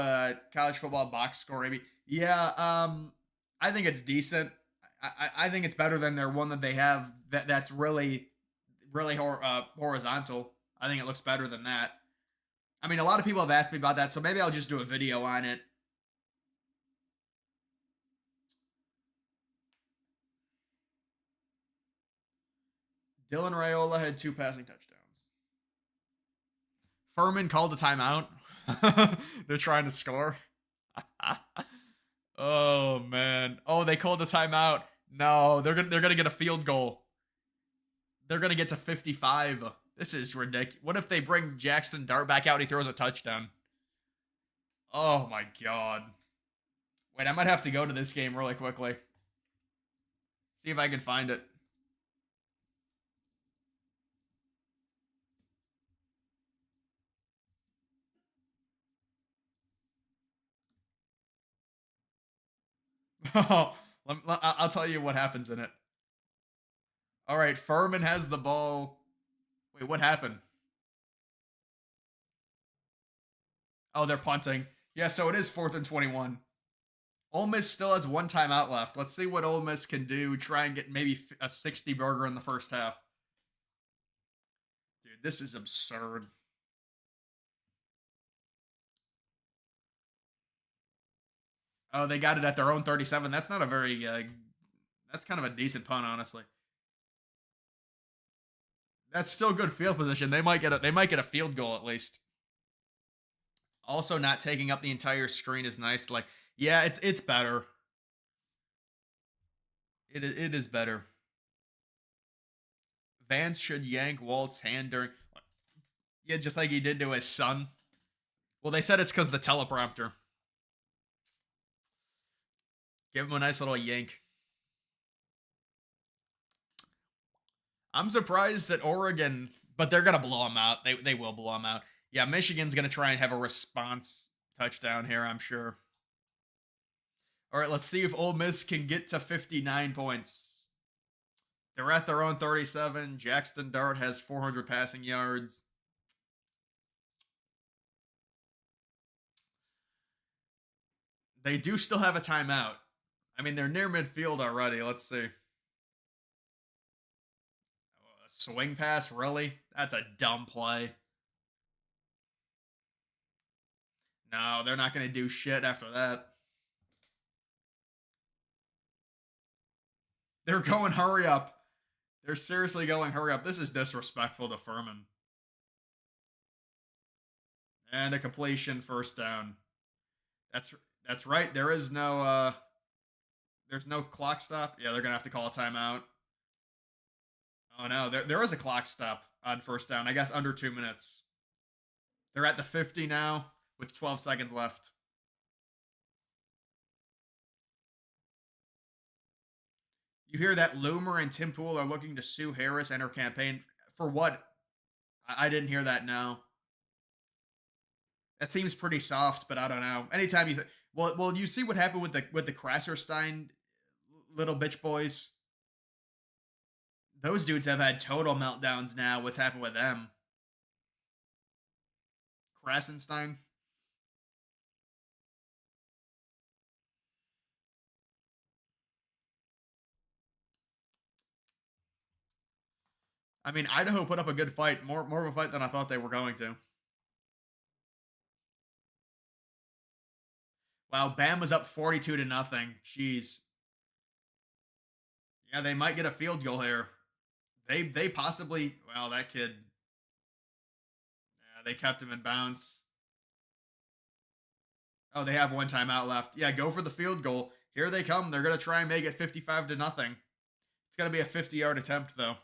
college football box score, maybe? Yeah, I think it's decent. I think it's better than their one that they have that's really horizontal. I think it looks better than that. I mean, a lot of people have asked me about that, so maybe I'll just do a video on it. Dylan Raiola had 2 passing touchdowns. Furman called a timeout. They're trying to score. Oh man. Oh, they called the timeout. No, they're gonna get a field goal. They're gonna get to 55. This is ridiculous. What if they bring Jackson Dart back out and he throws a touchdown? Oh my god. Wait, I might have to go to this game really quickly. See if I can find it. I'll tell you what happens in it. All right, Furman has the ball. Wait, what happened? Oh, they're punting. Yeah, so it is 4th and 21. Ole Miss still has 1 timeout left. Let's see what Ole Miss can do. Try and get maybe a 60 burger in the first half. Dude, this is absurd. Oh, they got it at their own 37. That's not a very. That's kind of a decent punt, honestly. That's still good field position. They might get a field goal at least. Also, not taking up the entire screen is nice. Like, yeah, it's better. It is better. Vance should yank Walt's hand during. Yeah, just like he did to his son. Well, they said it's because the teleprompter. Give him a nice little yank. I'm surprised at Oregon, but they're gonna blow them out. They will blow them out. Yeah, Michigan's gonna try and have a response touchdown here, I'm sure. All right, let's see if Ole Miss can get to 59 points. They're at their own 37. Jackson Dart has 400 passing yards. They do still have a timeout. I mean, they're near midfield already. Let's see. Swing pass, really? That's a dumb play. No, they're not going to do shit after that. They're going hurry up. They're seriously going hurry up. This is disrespectful to Furman. And a completion, first down. That's right. There's no clock stop. Yeah, they're going to have to call a timeout. Oh no, there is a clock stop on first down. I guess under 2 minutes. They're at the 50 now with 12 seconds left. You hear that Loomer and Tim Pool are looking to sue Harris and her campaign for what? I didn't hear that. No, that seems pretty soft, but I don't know. Anytime you well, you see what happened with the Krasserstein little bitch boys. Those dudes have had total meltdowns now. What's happened with them? Krassenstein. I mean, Idaho put up a good fight, more of a fight than I thought they were going to. Wow, Bam was up 42 to nothing. Jeez. Yeah, they might get a field goal here. They possibly. Well, that kid. Yeah, they kept him in bounds. Oh, they have one timeout left. Yeah, go for the field goal. Here they come. They're gonna try and make it 55 to nothing. It's gonna be a 50-yard attempt though.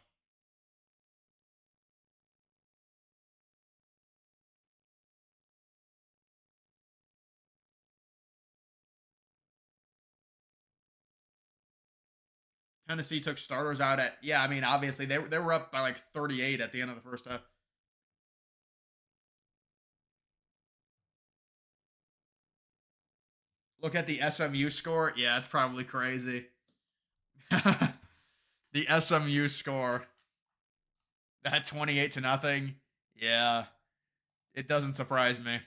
Tennessee took starters out at, yeah, I mean, obviously they were up by like 38 at the end of the first half. Look at the SMU score. Yeah, it's probably crazy. The SMU score. That 28 to nothing. Yeah, it doesn't surprise me.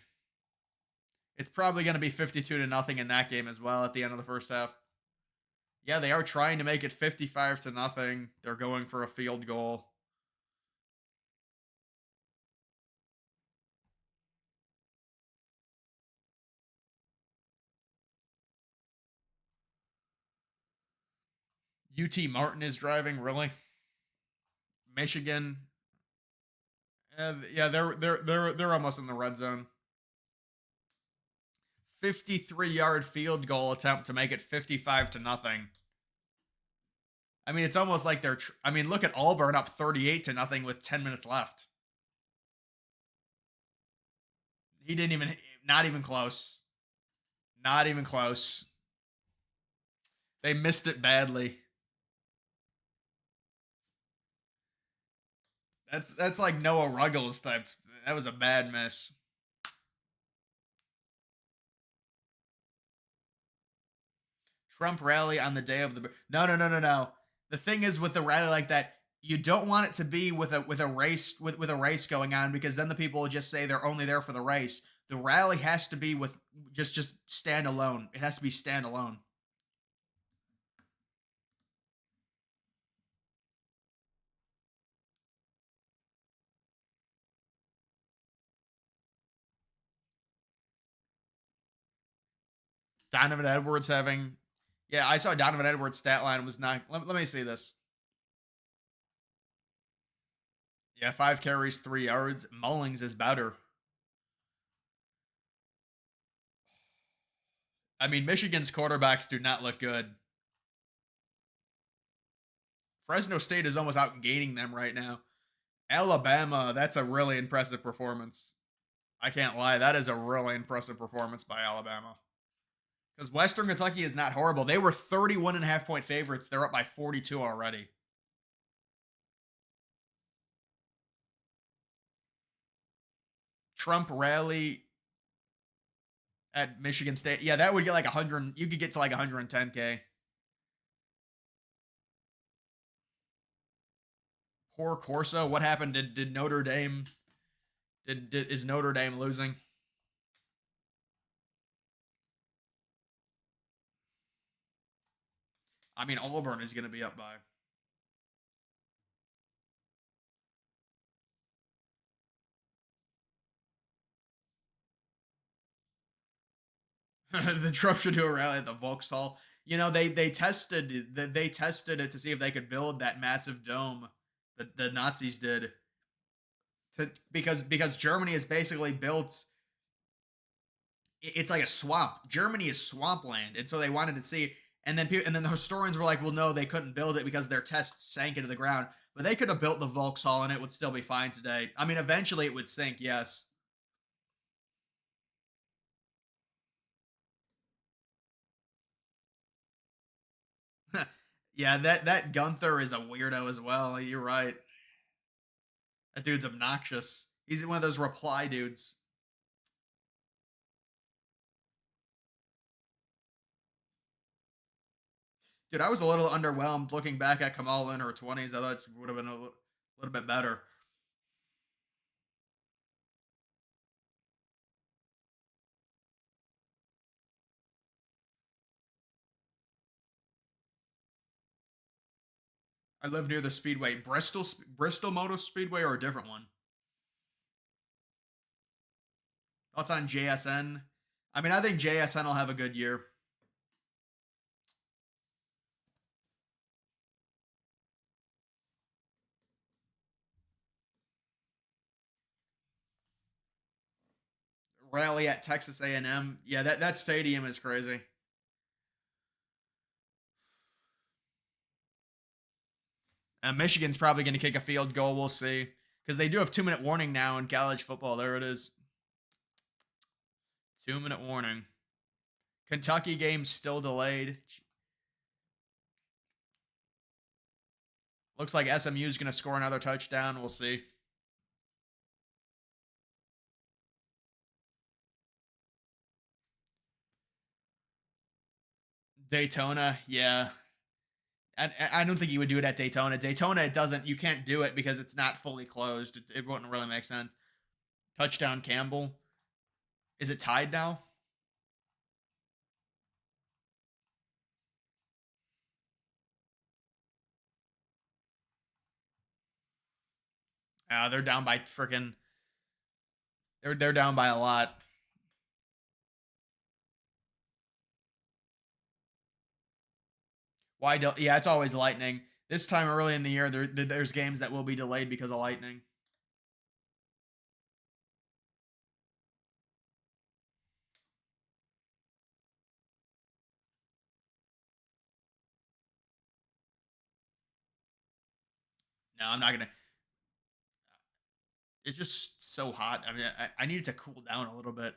It's probably going to be 52 to nothing in that game as well at the end of the first half. Yeah, they are trying to make it 55 to nothing. They're going for a field goal. UT Martin is driving, really? Michigan. Yeah, they're almost in the red zone. 53-yard field goal attempt to make it 55 to nothing. I mean, it's almost like I mean, look at Auburn up 38 to nothing with 10 minutes left. He didn't even, not even close. Not even close. They missed it badly. That's like Noah Ruggles type. That was a bad miss. Trump rally on the day of the no. The thing is with the rally like that, you don't want it to be with a race with a race going on, because then the people will just say they're only there for the race. The rally has to be with just stand alone. It has to be stand alone. Donovan Edwards having, yeah, I saw Donovan Edwards' stat line was not. Let me see this. Yeah, 5 carries, 3 yards. Mullings is better. I mean, Michigan's quarterbacks do not look good. Fresno State is almost outgaining them right now. Alabama, that's a really impressive performance. I can't lie. That is a really impressive performance by Alabama. Because Western Kentucky is not horrible. They were 31.5 point favorites. They're up by 42 already. Trump rally at Michigan State. Yeah, that would get like 100. You could get to like 110K. Poor Corso. What happened? Did Notre Dame? Is Notre Dame losing? I mean, Auburn is going to be up by. The Trump should do a rally at the Vauxhall. You know, they tested it to see if they could build that massive dome that the Nazis did. Because Germany is basically built. It's like a swamp. Germany is swampland, and so they wanted to see. And then the historians were like, well, no, they couldn't build it because their tests sank into the ground. But they could have built the Vauxhall, and it would still be fine today. I mean, eventually it would sink, yes. Yeah, that Gunther is a weirdo as well. You're right. That dude's obnoxious. He's one of those reply dudes. Dude, I was a little underwhelmed looking back at Kamala in her 20s. I thought she would have been a little bit better. I live near the Speedway. Bristol Motor Speedway, or a different one? Thoughts on JSN? I mean, I think JSN will have a good year. rally at Texas A&M. Yeah, that stadium is crazy. Michigan's probably going to kick a field goal. We'll see. Because they do have 2-minute warning now in college football. There it is. 2-minute warning. Kentucky game still delayed. Looks like SMU is going to score another touchdown. We'll see. Daytona, yeah. I don't think you would do it at Daytona. Daytona, it doesn't. You can't do it because it's not fully closed. It wouldn't really make sense. Touchdown Campbell. Is it tied now? They're down by freaking. They're down by a lot. Why? Yeah, it's always lightning. This time early in the year, there's games that will be delayed because of lightning. No, I'm not gonna. It's just so hot. I mean, I need it to cool down a little bit.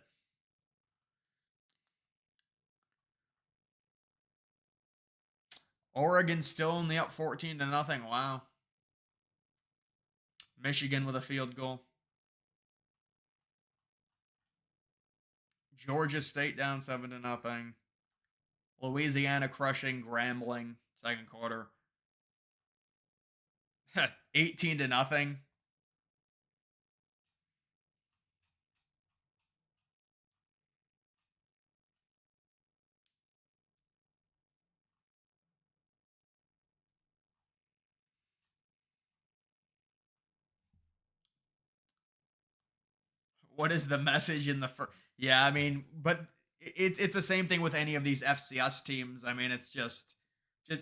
Oregon still only up 14-0. Wow. Michigan with a field goal. Georgia State down 7-0. Louisiana crushing Grambling second quarter. 18-0. What is the message in the first? Yeah, I mean, but it's the same thing with any of these FCS teams. I mean, it's just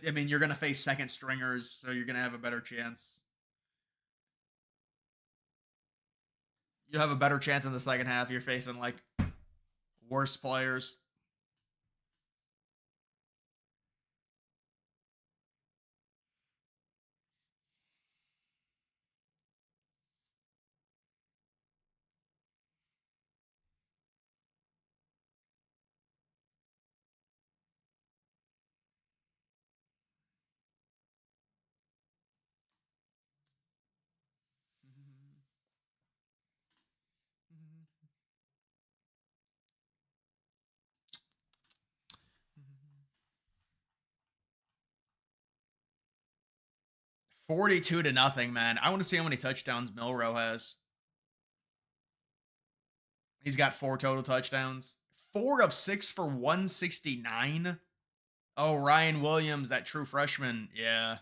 I mean, you're gonna face second stringers, so you're gonna have a better chance. You have a better chance in the second half. You're facing like worse players. Mm-hmm. 42-0, man. I want to see how many touchdowns Milrow has. He's got 4 total touchdowns. 4 of 6 for 169. Oh, Ryan Williams, that true freshman. Yeah.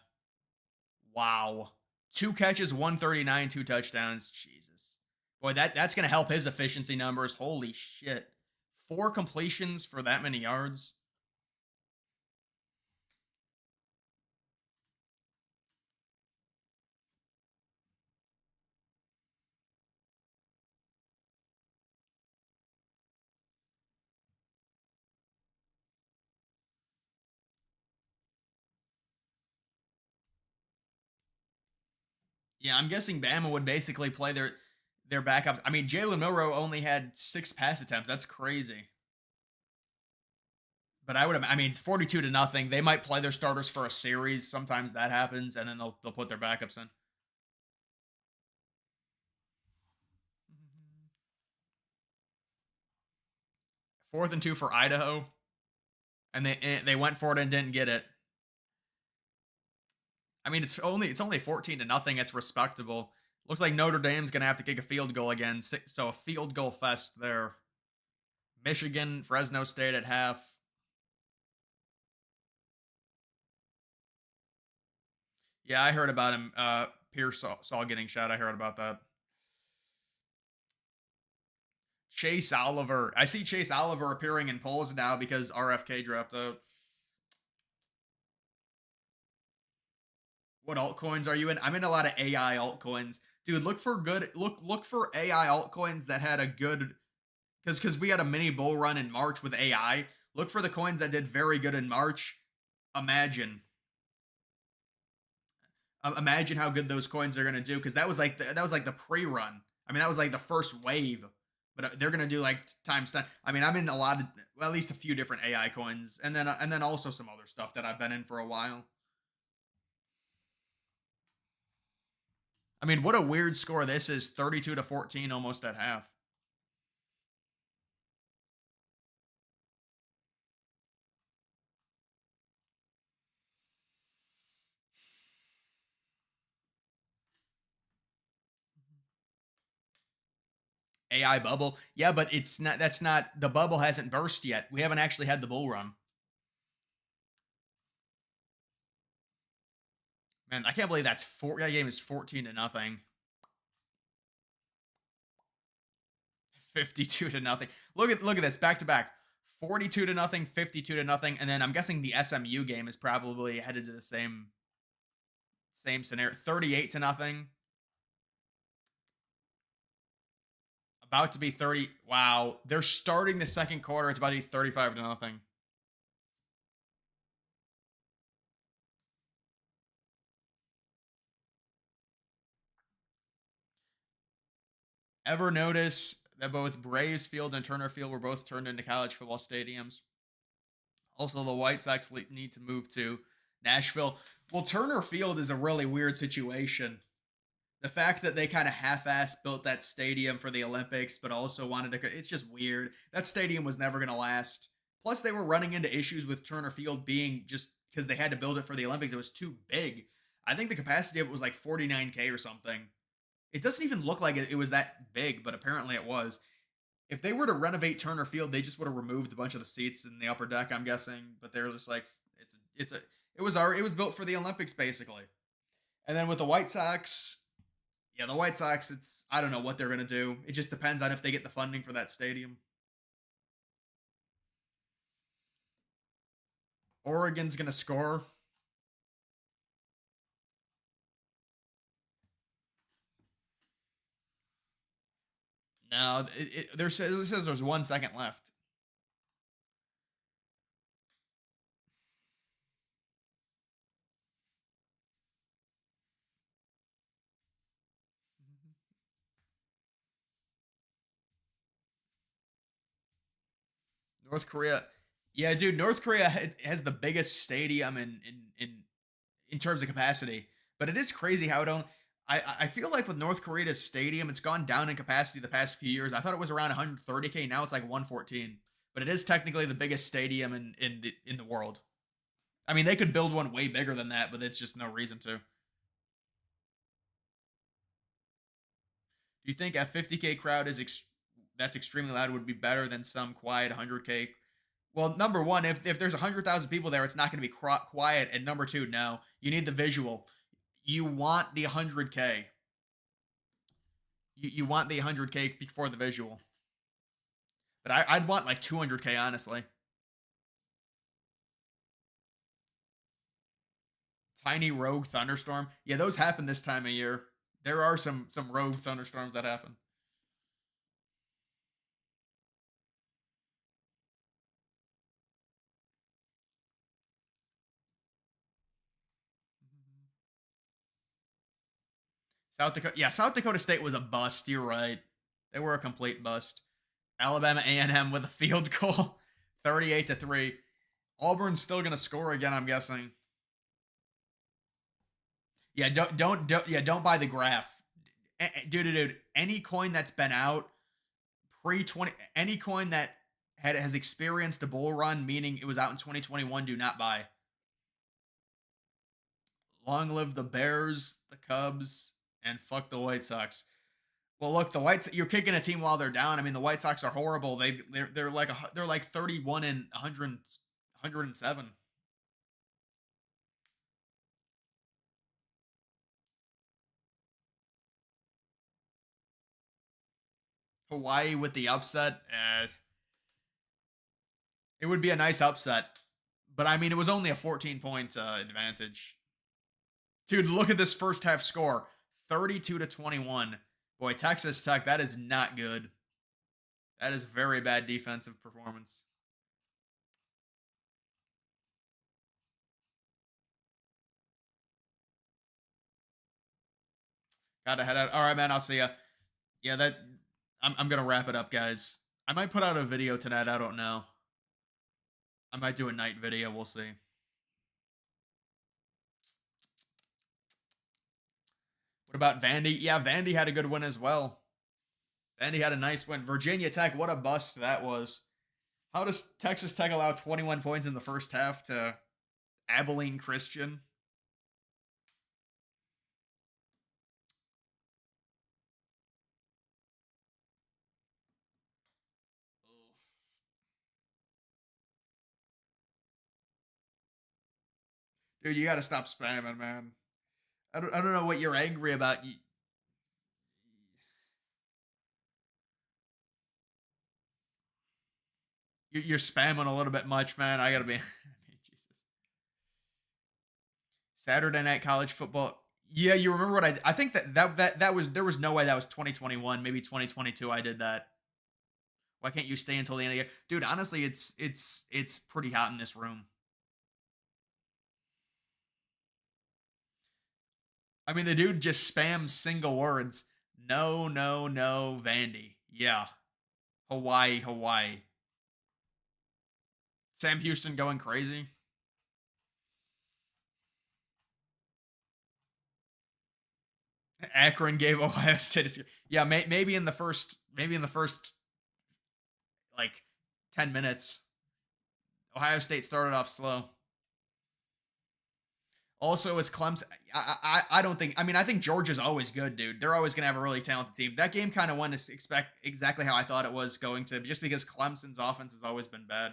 Wow. 2 catches, 139, 2 touchdowns. Jesus. Boy, that's gonna help his efficiency numbers. Holy shit. 4 completions for that many yards. Yeah, I'm guessing Bama would basically play their backups. I mean, Jalen Milrow only had 6 pass attempts. That's crazy. But I mean, it's 42-0. They might play their starters for a series. Sometimes that happens, and then they'll put their backups in. 4th and 2 for Idaho, and they went for it and didn't get it. I mean, it's only 14-0. It's respectable. Looks like Notre Dame's gonna have to kick a field goal again. So a field goal fest there. Michigan, Fresno State at half. Yeah, I heard about him. Pierce Saul getting shot. I heard about that. Chase Oliver. I see Chase Oliver appearing in polls now because RFK dropped out. What altcoins are you in? I'm in a lot of AI altcoins. Dude, look for AI altcoins that had a good Because we had a mini bull run in March with AI. Look for the coins that did very good in March. Imagine, imagine how good those coins are gonna do. Because that was like the pre-run. I mean, that was like the first wave. But they're gonna do like times 10. I mean, I'm in a lot of, well, at least a few different AI coins, and then also some other stuff that I've been in for a while. I mean, what a weird score this is, 32-14, almost at half. AI bubble. Yeah, but it's not, that's not, the bubble hasn't burst yet. We haven't actually had the bull run. Man, I can't believe that game is 14-0. 52-0. Look at this back to back. 42-0, 52-0, and then I'm guessing the SMU game is probably headed to the same scenario. 38-0. About to be 30. Wow. They're starting the second quarter. It's about to be 35-0. Ever notice that both Braves Field and Turner Field were both turned into college football stadiums? Also, the White Sox need to move to Nashville. Well, Turner Field is a really weird situation. The fact that they kind of half-assed built that stadium for the Olympics, but also wanted to, it's just weird. That stadium was never going to last. Plus, they were running into issues with Turner Field being, just because they had to build it for the Olympics, it was too big. I think the capacity of it was like 49K or something. It doesn't even look like it was that big, but apparently it was. If they were to renovate Turner Field, they just would have removed a bunch of the seats in the upper deck, I'm guessing. But they're just like, it was built for the Olympics basically. And then with the White Sox, yeah, the White Sox, it's, I don't know what they're gonna do. It just depends on if they get the funding for that stadium. Oregon's gonna score. No, it says there's 1 second left. North Korea, yeah, dude. North Korea has the biggest stadium in terms of capacity, but it is crazy how it don't. I feel like with North Korea's stadium, it's gone down in capacity the past few years. I thought it was around 130K. Now it's like 114. But it is technically the biggest stadium in the world. I mean, they could build one way bigger than that, but it's just no reason to. Do you think a 50K crowd that's extremely loud would be better than some quiet 100K? Well, number one, if there's 100,000 people there, it's not going to be quiet. And number two, no, you need the visual. You want the 100K. You want the 100K before the visual. But I'd want like 200K, honestly. Tiny rogue thunderstorm. Yeah, those happen this time of year. There are some rogue thunderstorms that happen. South Dakota, yeah, South Dakota State was a bust. You're right. They were a complete bust. Alabama A&M with a field goal, 38-3. Auburn's still gonna score again, I'm guessing. Yeah, don't buy the graph. Dude. Any coin that's been out pre-20, any coin that has experienced a bull run, meaning it was out in 2021, do not buy. Long live the Bears, the Cubs, and fuck the White Sox. Well, look, you're kicking a team while they're down. I mean, the White Sox are horrible. They're like 31 and 107. Hawaii with the upset. It would be a nice upset, but I mean, it was only a 14-point advantage. Dude, look at this first half score, 32-21. Boy, Texas Tech, that is not good. That is very bad defensive performance. Gotta head out. All right, man. I'll see ya. Yeah, that. I'm gonna wrap it up, guys. I might put out a video tonight. I don't know. I might do a night video. We'll see. What about Vandy? Yeah, Vandy had a good win as well. Vandy had a nice win. Virginia Tech, what a bust that was. How does Texas Tech allow 21 points in the first half to Abilene Christian? Dude, you got to stop spamming, man. I don't know what you're angry about. You're spamming a little bit much, man. I got to be. Jesus. Saturday night college football. Yeah, you remember what I think that was there was no way that was 2021, maybe 2022 I did that. Why can't you stay until the end of the year? Dude, honestly, it's pretty hot in this room. I mean, the dude just spams single words. No, no, no, Vandy. Yeah. Hawaii, Hawaii. Sam Houston going crazy. Akron gave Ohio State. Yeah, maybe in the first like 10 minutes. Ohio State started off slow. Also, as Clemson, I don't think. I mean, I think Georgia's always good, dude. They're always gonna have a really talented team. That game kind of went to expect exactly how I thought it was going to, just because Clemson's offense has always been bad.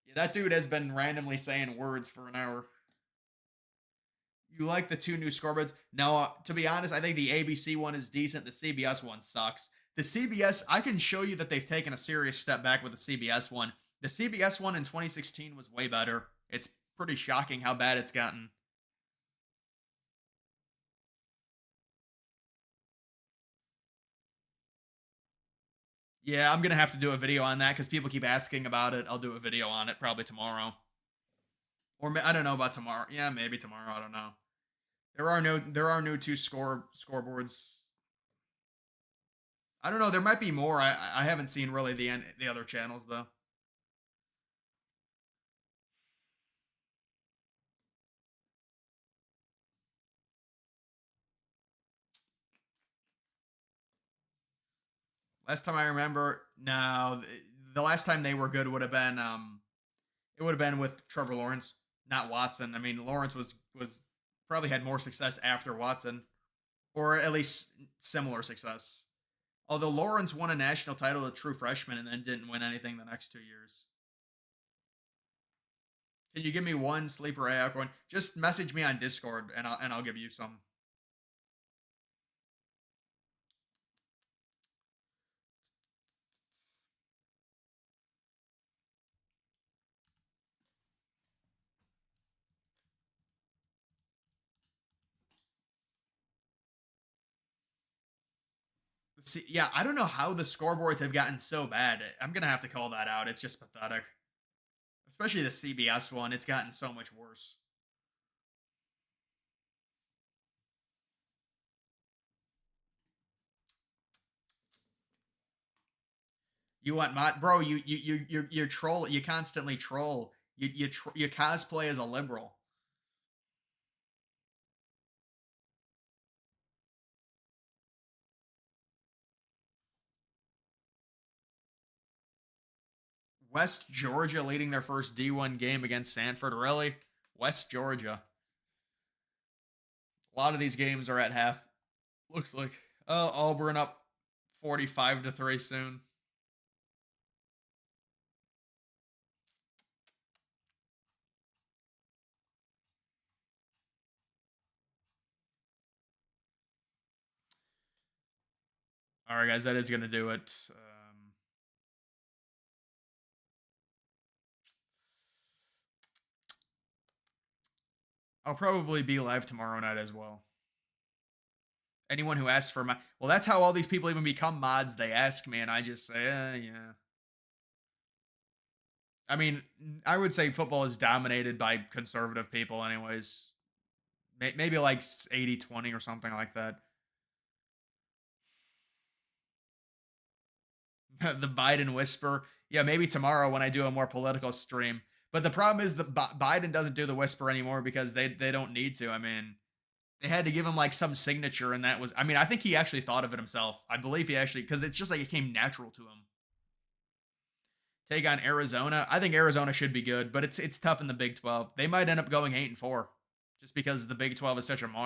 Yeah, that dude has been randomly saying words for an hour. You like the two new scoreboards? No, to be honest, I think the ABC one is decent. The CBS one sucks. The CBS, I can show you that they've taken a serious step back with the CBS one. The CBS one in 2016 was way better. It's pretty shocking how bad it's gotten. Yeah, I'm gonna have to do a video on that because people keep asking about it. I'll do a video on it probably tomorrow, or I don't know about tomorrow. Yeah, maybe tomorrow. I don't know. There are no two scoreboards. I don't know. There might be more. I haven't seen really the other channels though. Last time I remember, no, the last time they were good would have been it would have been with Trevor Lawrence, not Watson. I mean, Lawrence was probably had more success after Watson, or at least similar success. Although Lawrence won a national title as a true freshman and then didn't win anything the next 2 years. Can you give me one sleeper AI coin? Just message me on Discord and I'll give you some. See, yeah, I don't know how the scoreboards have gotten so bad. I'm gonna have to call that out. It's just pathetic, especially the CBS one. It's gotten so much worse. You want mod, bro? You troll. You constantly troll. You cosplay as a liberal. West Georgia leading their first D1 game against Sanford. Really? West Georgia. A lot of these games are at half. Looks like Auburn up 45-3 soon. All right, guys, that is gonna do it. I'll probably be live tomorrow night as well. Anyone who asks for my well, that's how all these people even become mods. They ask me, and I just say, yeah. I mean, I would say football is dominated by conservative people, anyways. Maybe like 80-20 or something like that. The Biden whisper. Yeah, maybe tomorrow when I do a more political stream. But the problem is that Biden doesn't do the whisper anymore because they don't need to. I mean, they had to give him like some signature, and that was. I mean, I think he actually thought of it himself. I believe he actually because it's just like it came natural to him. Take on Arizona. I think Arizona should be good, but it's tough in the Big 12. They might end up going 8-4 just because the Big 12 is such a mosh